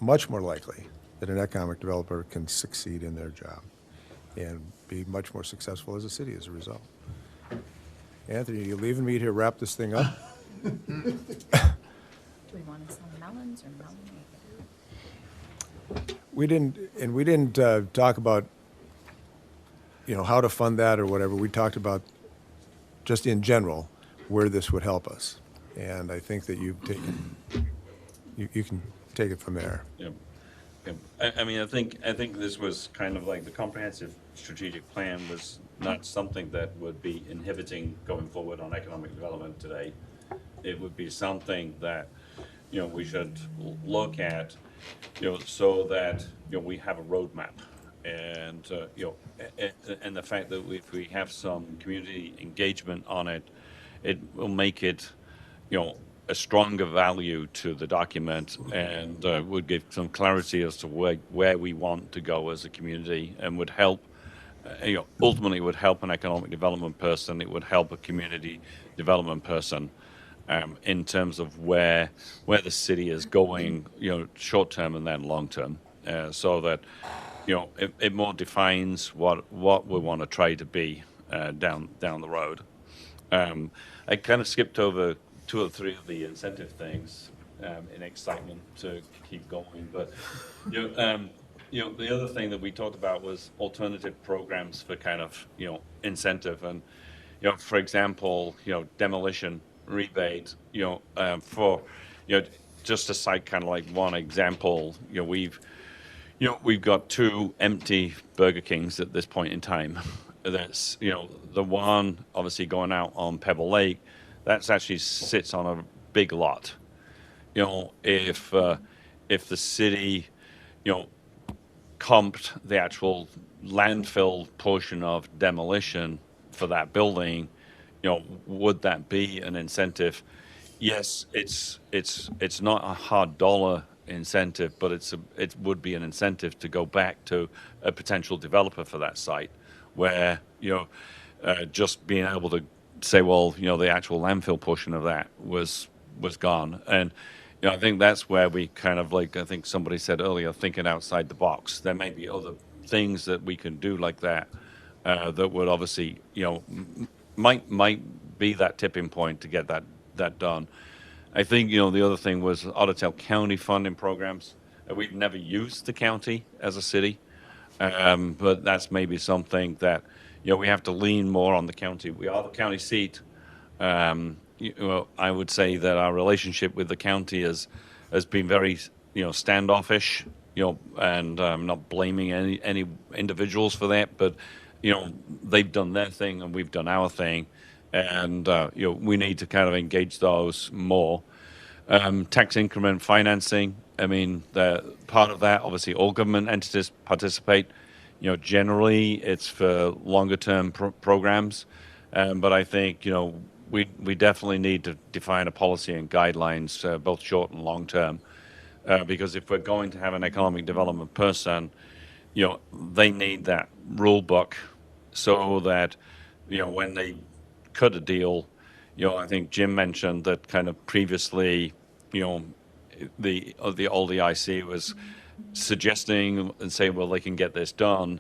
much more likely that an economic developer can succeed in their job and be much more successful as a city as a result. Anthony, are you leaving me to wrap this thing up? Do we want to sell melons or melon? We didn't talk about, how to fund that or whatever. We talked about just in general where this would help us. And I think that you've taken, you can take it from there. Yeah. I mean, I think this was kind of like the comprehensive strategic plan was not something that would be inhibiting going forward on economic development today. It would be something that, we should look at, so that, we have a roadmap. And, and the fact that if we have some community engagement on it, it will make it, a stronger value to the document and would give some clarity as to where we want to go as a community, and would help, ultimately would help an economic development person. It would help a community development person in terms of where the city is going, short term and then long term, so that, it more defines what we want to try to be down the road. I kind of skipped over 2 or 3 of the incentive things in excitement to keep going. But the other thing that we talked about was alternative programs for kind of incentive, and for example, demolition rebate. For just to cite kind of like one example, we've got 2 empty Burger Kings at this point in time. That's the one obviously going out on Pebble Lake. That's actually sits on a big lot. If the city, comped the actual landfill portion of demolition for that building, would that be an incentive? Yes, it's not a hard dollar incentive, but it would be an incentive to go back to a potential developer for that site, where just being able to say, well, the actual landfill portion of that was gone. And I think that's where we kind of, like I think somebody said earlier, thinking outside the box. There may be other things that we can do like that that would obviously might be that tipping point to get that done. I think the other thing was Otter Tail County funding programs. We've never used the county as a city, but that's maybe something that we have to lean more on the county. We are the county seat, I would say that our relationship with the county has been very, standoffish, and I'm not blaming any individuals for that, but, they've done their thing and we've done our thing, and, we need to kind of engage those more. Tax increment financing, I mean, part of that, obviously, all government entities participate. Generally, it's for longer term programs. But I think, we definitely need to define a policy and guidelines, both short and long term. Because if we're going to have an economic development person, they need that rule book so that, when they cut a deal, I think Jim mentioned that kind of previously, the old EIC was suggesting and saying, well, they can get this done,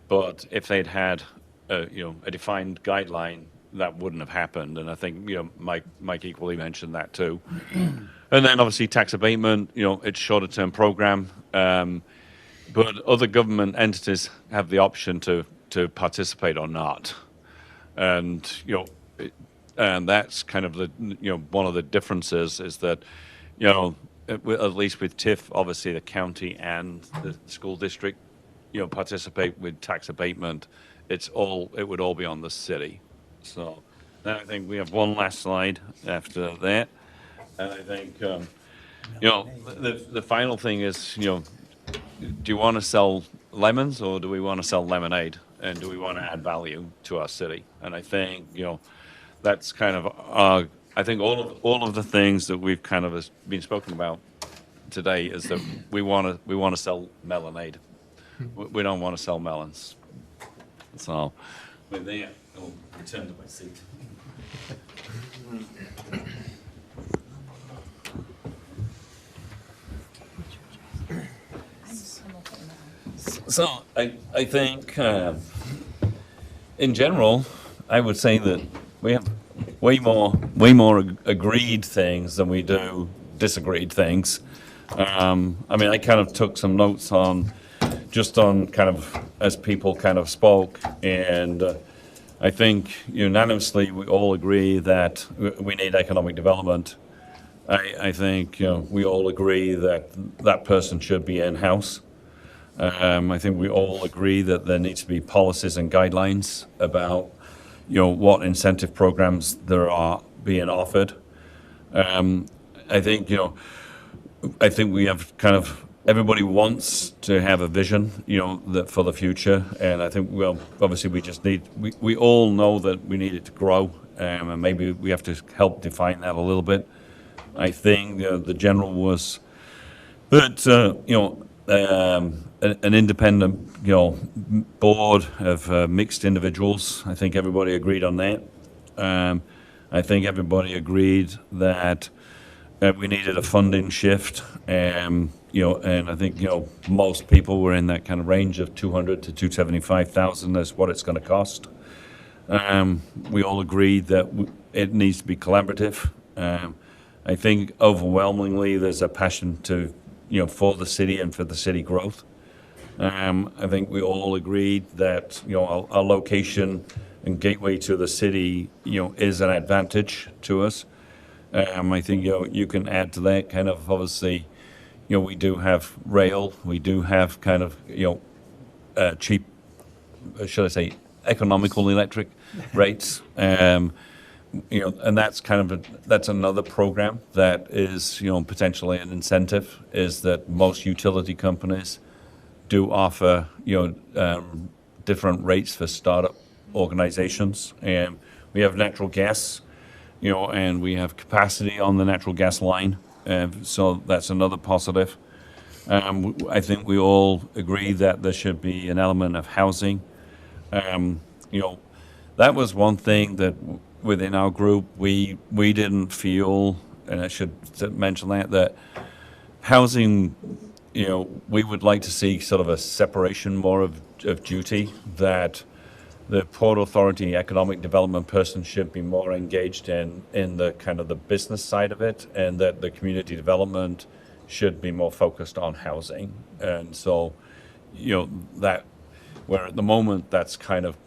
but if they'd had a defined guideline, that wouldn't have happened. And I think Mike equally mentioned that too. And then obviously tax abatement, it's shorter term program, but other government entities have the option to participate or not, and and that's kind of the one of the differences is that at least with TIF, obviously the county and the school district participate with tax abatement. It would all be on the city. So then I think we have one last slide after that, and I think the final thing is do you want to sell lemons or do we want to sell lemonade, and do we want to add value to our city? And I think that's kind of I think all of the things that we've kind of been spoken about today is that we want to sell melonade. We don't want to sell melons. So with that, I'll return to my seat. So I think in general, I would say that we have way more agreed things than we do disagreed things. I mean, I kind of took some notes on kind of as people kind of spoke, and I think unanimously we all agree that we need economic development. I think we all agree that that person should be in-house. I think we all agree that there needs to be policies and guidelines about what incentive programs there are being offered. I think we have kind of everybody wants to have a vision that for the future, and I think obviously we all know that we need it to grow, and maybe we have to help define that a little bit. I think the general was that an independent board of mixed individuals. I think everybody agreed on that. I think everybody agreed that we needed a funding shift, and I think most people were in that kind of range of 200 to 275,000 is what it's going to cost. We all agreed that it needs to be collaborative. I think overwhelmingly there's a passion for the city and for the city growth. I think we all agreed that our location and gateway to the city is an advantage to us. I think you can add to that kind of obviously we do have rail, we do have kind of cheap, should I say, economical electric rates. And that's kind of that's another program that is potentially an incentive, is that most utility companies do offer different rates for startup organizations, and we have natural gas, and we have capacity on the natural gas line, so that's another positive. I think we all agree that there should be an element of housing. That was one thing that within our group we didn't feel, and I should mention that housing, we would like to see sort of a separation more of duty, that the Port Authority economic development person should be more engaged in the kind of the business side of it, and that the community development should be more focused on housing. And so, that where at the moment that's kind of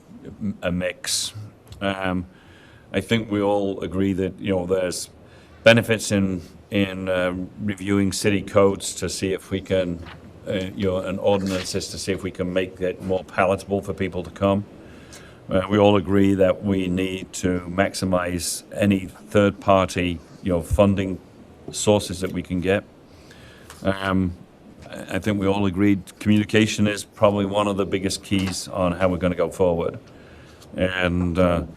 a mix. I think we all agree that, there's benefits in reviewing city codes to see if we can, and ordinances to see if we can make it more palatable for people to come. We all agree that we need to maximize any third-party, funding sources that we can get. I think we all agreed communication is probably one of the biggest keys on how we're going to go forward. And,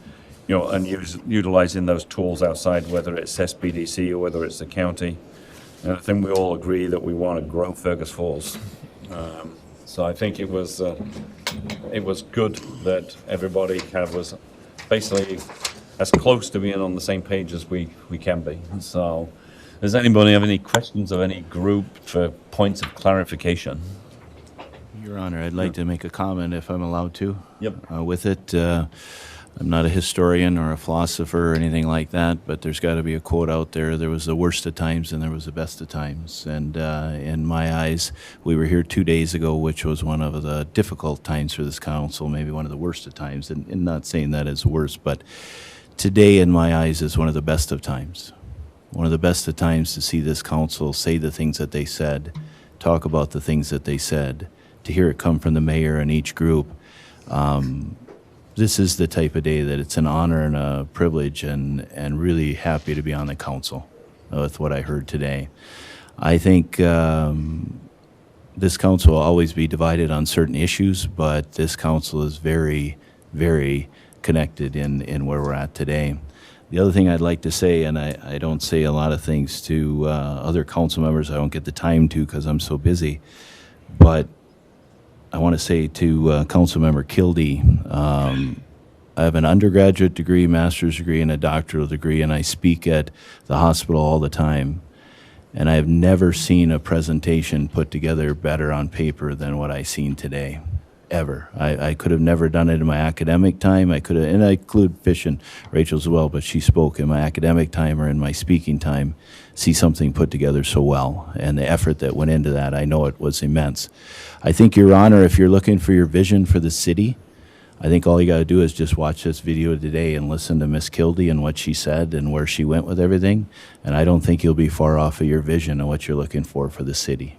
utilizing those tools outside, whether it's SBDC or whether it's the county. And I think we all agree that we want to grow Fergus Falls. So I think it was good that everybody kind of was basically as close to being on the same page as we can be. So does anybody have any questions of any group for points of clarification? Your Honor, I'd like to make a comment if I'm allowed to. Yep. With it. I'm not a historian or a philosopher or anything like that, but there's got to be a quote out there. There was the worst of times and there was the best of times. And in my eyes, we were here 2 days ago, which was one of the difficult times for this council, maybe one of the worst of times. And not saying that is worse, but today, in my eyes, is one of the best of times. One of the best of times to see this council say the things that they said, talk about the things that they said, to hear it come from the mayor and each group. This is the type of day that it's an honor and a privilege and really happy to be on the council with what I heard today. I think this council will always be divided on certain issues, but this council is very, very connected in where we're at today. The other thing I'd like to say, and I don't say a lot of things to other council members, I don't get the time to because I'm so busy, but I want to say to Councilmember Kildee, I have an undergraduate degree, master's degree, and a doctoral degree, and I speak at the hospital all the time. And I have never seen a presentation put together better on paper than what I seen today, ever. I could have never done it in my academic time. I could have, and I include Fish and Rachel as well, but she spoke in my academic time or in my speaking time, see something put together so well. And the effort that went into that, I know it was immense. I think, Your Honor, if you're looking for your vision for the city, I think all you got to do is just watch this video today and listen to Miss Kildee and what she said and where she went with everything. And I don't think you'll be far off of your vision of what you're looking for the city.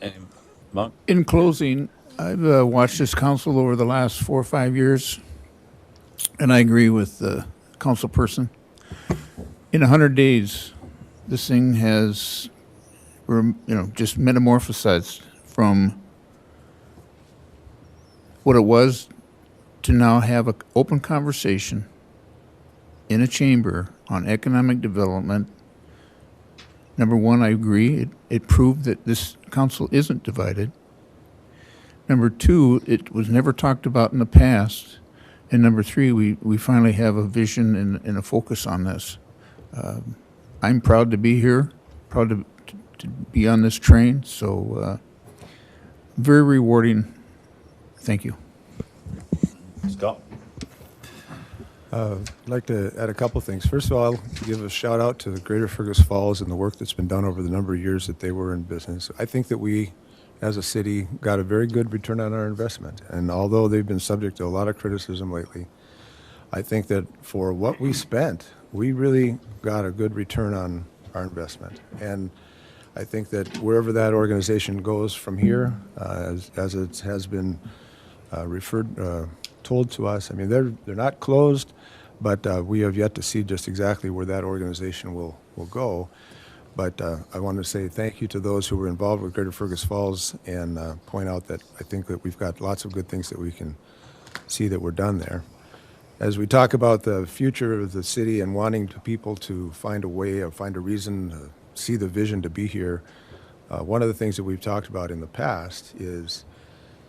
And Mark? In closing, I've watched this council over the last 4 or 5 years, and I agree with the council person. In 100 days, this thing has, just metamorphosized from what it was to now have an open conversation in a chamber on economic development. Number one, I agree. It proved that this council isn't divided. Number two, it was never talked about in the past. And number three, we finally have a vision and a focus on this. I'm proud to be here, proud to be on this train. So very rewarding. Thank you. Scott? I'd like to add a couple things. First of all, I'll give a shout out to the Greater Fergus Falls and the work that's been done over the number of years that they were in business. I think that we, as a city, got a very good return on our investment. And although they've been subject to a lot of criticism lately, I think that for what we spent, we really got a good return on our investment. And I think that wherever that organization goes from here, as it has been told to us, I mean, they're not closed, but we have yet to see just exactly where that organization will go. But I want to say thank you to those who were involved with Greater Fergus Falls and point out that I think that we've got lots of good things that we can see that were done there. As we talk about the future of the city and wanting people to find a way or find a reason, see the vision to be here, one of the things that we've talked about in the past is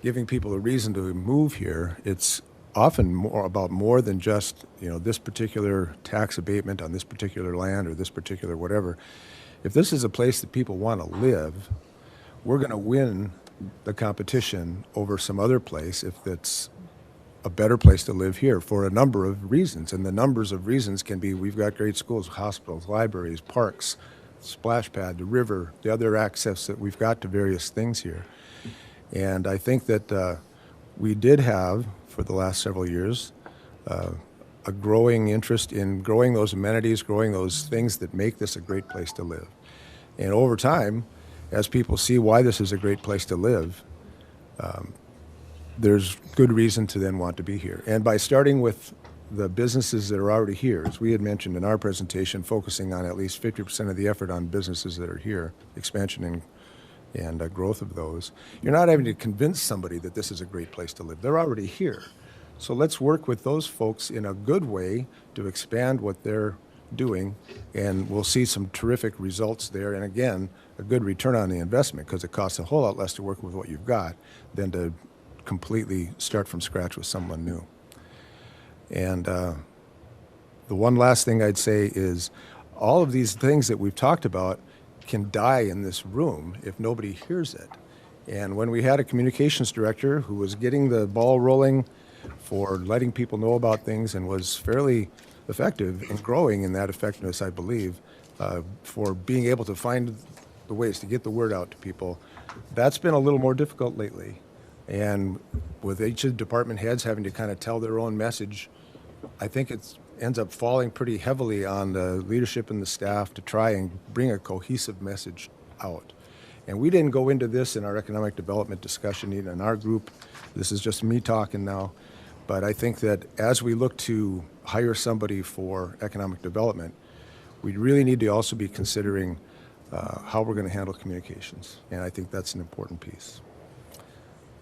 giving people a reason to move here. It's often more than just, this particular tax abatement on this particular land or this particular whatever. If this is a place that people want to live, we're going to win the competition over some other place if it's a better place to live here for a number of reasons. And the numbers of reasons can be we've got great schools, hospitals, libraries, parks, splash pad, the river, the other access that we've got to various things here. And I think that we did have, for the last several years, a growing interest in growing those amenities, growing those things that make this a great place to live. And over time, as people see why this is a great place to live, there's good reason to then want to be here. And by starting with the businesses that are already here, as we had mentioned in our presentation, focusing on at least 50% of the effort on businesses that are here, expansion and growth of those, you're not having to convince somebody that this is a great place to live. They're already here. So let's work with those folks in a good way to expand what they're doing, and we'll see some terrific results there. And again, a good return on the investment, because it costs a whole lot less to work with what you've got than to completely start from scratch with someone new. And the one last thing I'd say is all of these things that we've talked about can die in this room if nobody hears it. And when we had a communications director who was getting the ball rolling for letting people know about things and was fairly effective and growing in that effectiveness, I believe, for being able to find the ways to get the word out to people, that's been a little more difficult lately. And with each of the department heads having to kind of tell their own message, I think it ends up falling pretty heavily on the leadership and the staff to try and bring a cohesive message out. And we didn't go into this in our economic development discussion, even in our group. This is just me talking now. But I think that as we look to hire somebody for economic development, we really need to also be considering how we're going to handle communications. And I think that's an important piece.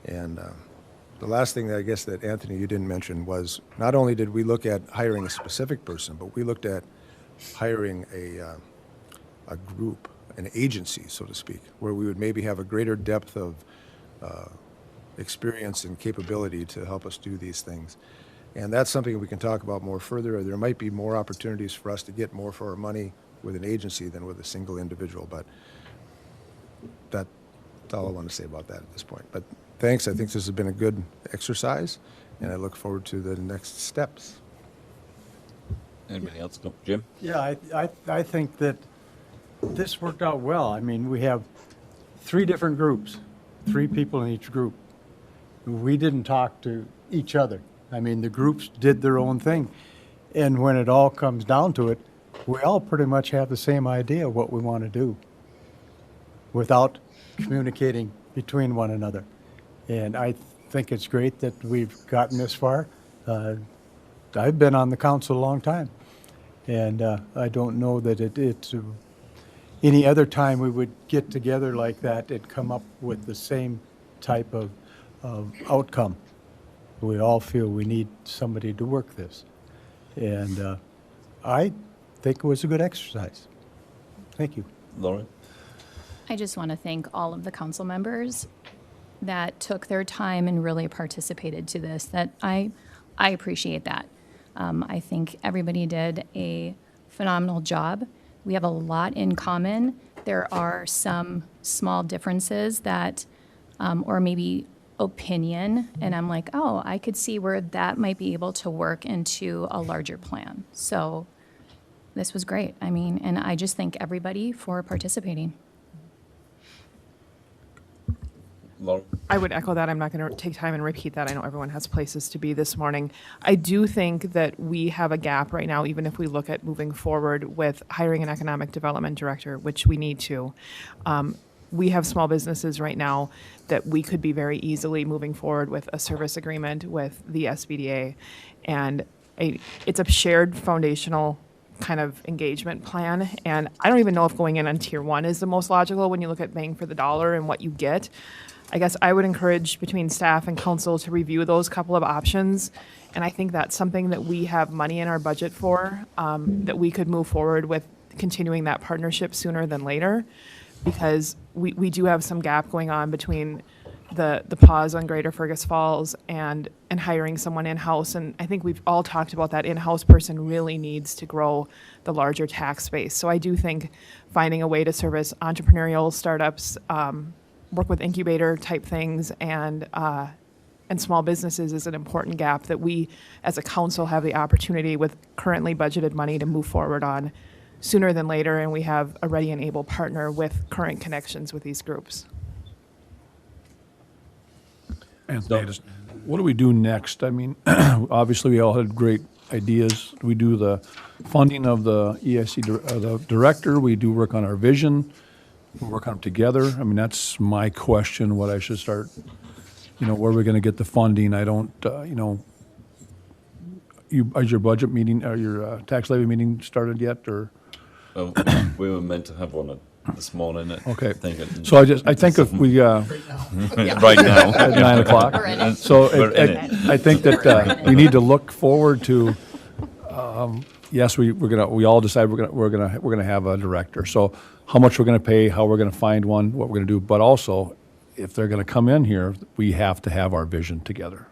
And the last thing that I guess that Anthony, you didn't mention was not only did we look at hiring a specific person, but we looked at hiring a group, an agency, so to speak, where we would maybe have a greater depth of experience and capability to help us do these things. And that's something we can talk about more further. There might be more opportunities for us to get more for our money with an agency than with a single individual, but that's all I want to say about that at this point. But thanks. I think this has been a good exercise, and I look forward to the next steps. Anybody else? No, Jim? Yeah, I think that this worked out well. I mean, we have 3 different groups, 3 people in each group. We didn't talk to each other. I mean, the groups did their own thing. And when it all comes down to it, we all pretty much have the same idea of what we want to do without communicating between one another. And I think it's great that we've gotten this far. I've been on the council a long time, and I don't know that it's any other time we would get together like that and come up with the same type of outcome. We all feel we need somebody to work this. And I think it was a good exercise. Thank you. Lauren? I just want to thank all of the council members that took their time and really participated to this. That I appreciate that. I think everybody did a phenomenal job. We have a lot in common. There are some small differences that, or maybe opinion, and I'm like, oh, I could see where that might be able to work into a larger plan. So this was great. I mean, and I just thank everybody for participating. Lauren? I would echo that. I'm not going to take time and repeat that. I know everyone has places to be this morning. I do think that we have a gap right now, even if we look at moving forward with hiring an economic development director, which we need to. We have small businesses right now that we could be very easily moving forward with a service agreement with the SBDA. And it's a shared foundational kind of engagement plan. And I don't even know if going in on tier 1 is the most logical when you look at bang for the dollar and what you get. I guess I would encourage between staff and council to review those couple of options. And I think that's something that we have money in our budget for, that we could move forward with continuing that partnership sooner than later, because we do have some gap going on between the pause on Greater Fergus Falls and hiring someone in-house. And I think we've all talked about that in-house person really needs to grow the larger tax base. So I do think finding a way to service entrepreneurial startups, work with incubator type things, and small businesses is an important gap that we as a council have the opportunity with currently budgeted money to move forward on sooner than later, and we have a ready and able partner with current connections with these groups. Anthony, what do we do next? I mean, obviously, we all had great ideas. We do the funding of the EIC, the director, we do work on our vision, we work on them together. I mean, that's my question, what I should start, where we're gonna get the funding. I don't, is your budget meeting, or your tax levy meeting started yet, or? Well, we were meant to have one this morning. Okay, Think so I think if we, right now. at 9 o'clock. We're in it. So We're in it. I think that we need to look forward to, yes, we all decide we're gonna have a director. So how much we're gonna pay, how we're gonna find one, what we're gonna do, but also, if they're gonna come in here, we have to have our vision together.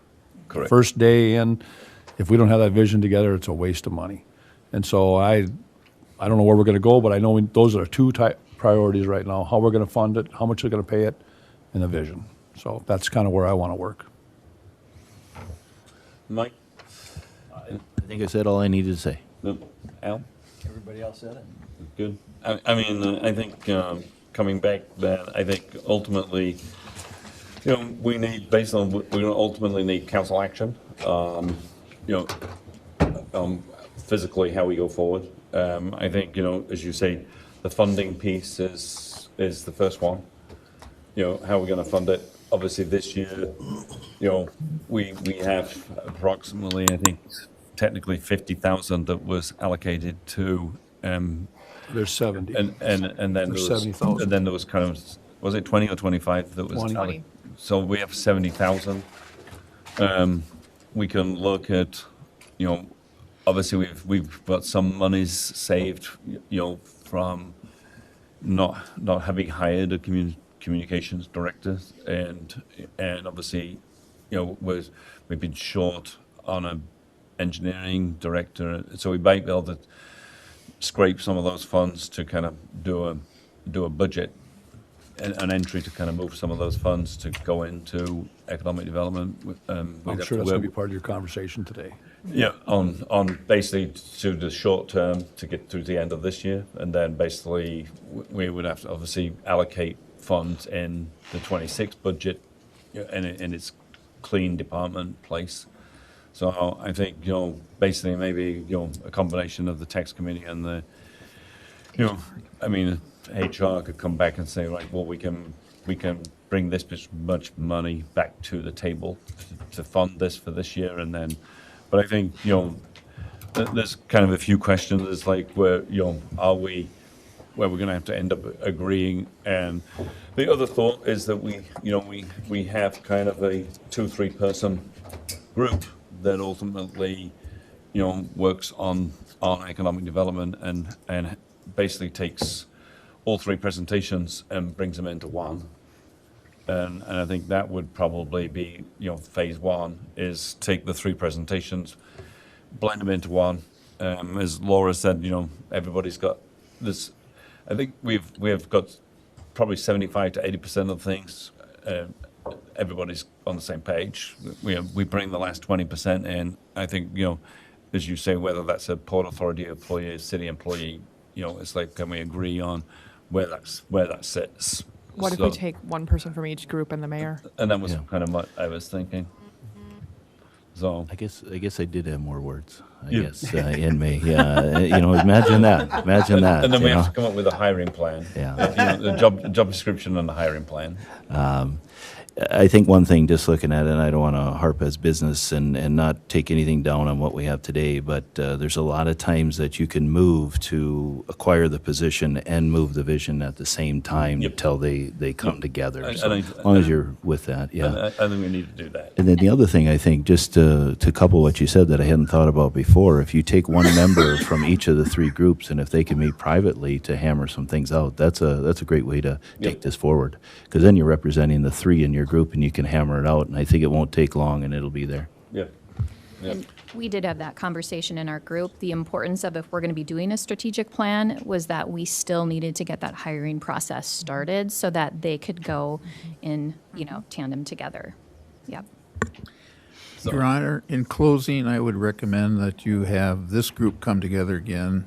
Correct. First day in, if we don't have that vision together, it's a waste of money. And so I don't know where we're gonna go, but I know those are two priorities right now, how we're gonna fund it, how much we're gonna pay it, and the vision. So that's kind of where I wanna work. Mike? I think I said all I needed to say. No. Al? Everybody else said it? Good. I mean, I think coming back, that I think ultimately, we need, based on, we're going to ultimately need council action. Physically how we go forward. I think, as you say, the funding piece is the first one. How we're going to fund it. Obviously, this year, we have approximately, I think, technically 50,000 that was allocated to. There's 70. And then there There's was 70,000. and then there was kind of, was it 20 or 25 that was 20. So we have 70,000. We can look at, obviously we've got some monies saved, from not having hired a communications director, and obviously, we've been short on a engineering director, so we might be able to scrape some of those funds to kind of do a budget, an entry to kind of move some of those funds to go into economic development. I'm sure that's gonna be part of your conversation today. Yeah, on basically to the short term to get through the end of this year, and then basically we would have to obviously allocate funds in the 26 budget in its clean department place. So I think, basically maybe, a combination of the tax committee and the, HR could come back and say, right, well, we can bring this much money back to the table to fund this for this year, and then, but I think, there's kind of a few questions. It's like, where we're going to have to end up agreeing. And the other thought is that we have kind of a 2-3 person group that ultimately, works on economic development and basically takes all 3 presentations and brings them into one. And I think that would probably be, phase 1 is take the 3 presentations, blend them into one. As Laura said, everybody's got this. I think we've got probably 75 to 80% of things. Everybody's on the same page. We bring the last 20% in. I think, as you say, whether that's a port authority employee, a city employee, it's like, can we agree on where that sits? What if we take one person from each group and the mayor? And that was Yeah. kind of what I was thinking. So I guess I did have more words. You- In me. Yeah. Imagine that. Imagine that. and then we you have know? to come up with a hiring plan. Yeah. The job description and the hiring plan. I think one thing, just looking at it, and I don't want to harp as business and not take anything down on what we have today, but there's a lot of times that you can move to acquire the position and move the vision at the same time Yep. until they come together. And- So and as long as you're with that, yeah. And I think we need to do that. And then the other thing, I think, just to couple what you said that I hadn't thought about before, if you take one member from each of the 3 groups, and if they can meet privately to hammer some things out, that's a great way to take Yep. this forward. Because then you're representing the 3 in your group, and you can hammer it out, and I think it won't take long, and it'll be there. Yeah. Yeah. And we did have that conversation in our group. The importance of, if we're going to be doing a strategic plan, was that we still needed to get that hiring process started so that they could go in, tandem together. Yep. Your Honor, in closing, I would recommend that you have this group come together again,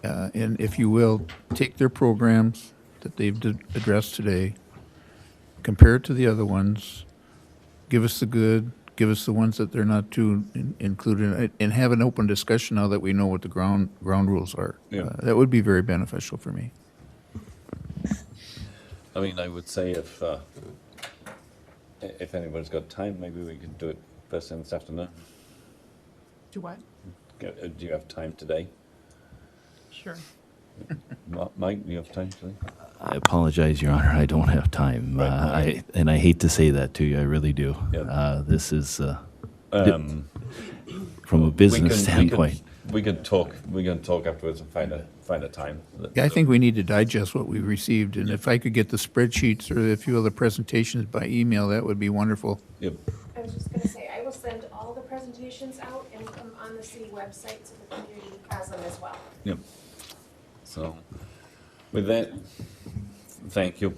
and if you will, take their programs that they've addressed today, compare it to the other ones, give us the good, give us the ones that they're not too included, and have an open discussion now that we know what the ground rules are. Yeah. That would be very beneficial for me. I mean, I would say if anybody's got time, maybe we can do it first thing this afternoon. Do what? Do you have time today? Sure. Mike, do you have time today? I apologize, Your Honor. I don't have time. Right. I hate to say that to you. I really do. Yeah. This is Um, from a business standpoint. We can talk afterwards and find a time. Yeah, I think we need to digest what we received, and if I could get the spreadsheets or a few other presentations by email, that would be wonderful. Yep. I was just gonna say, I will send all the presentations out and come on the city website so the community has them as well. Yep. So, with that, thank you.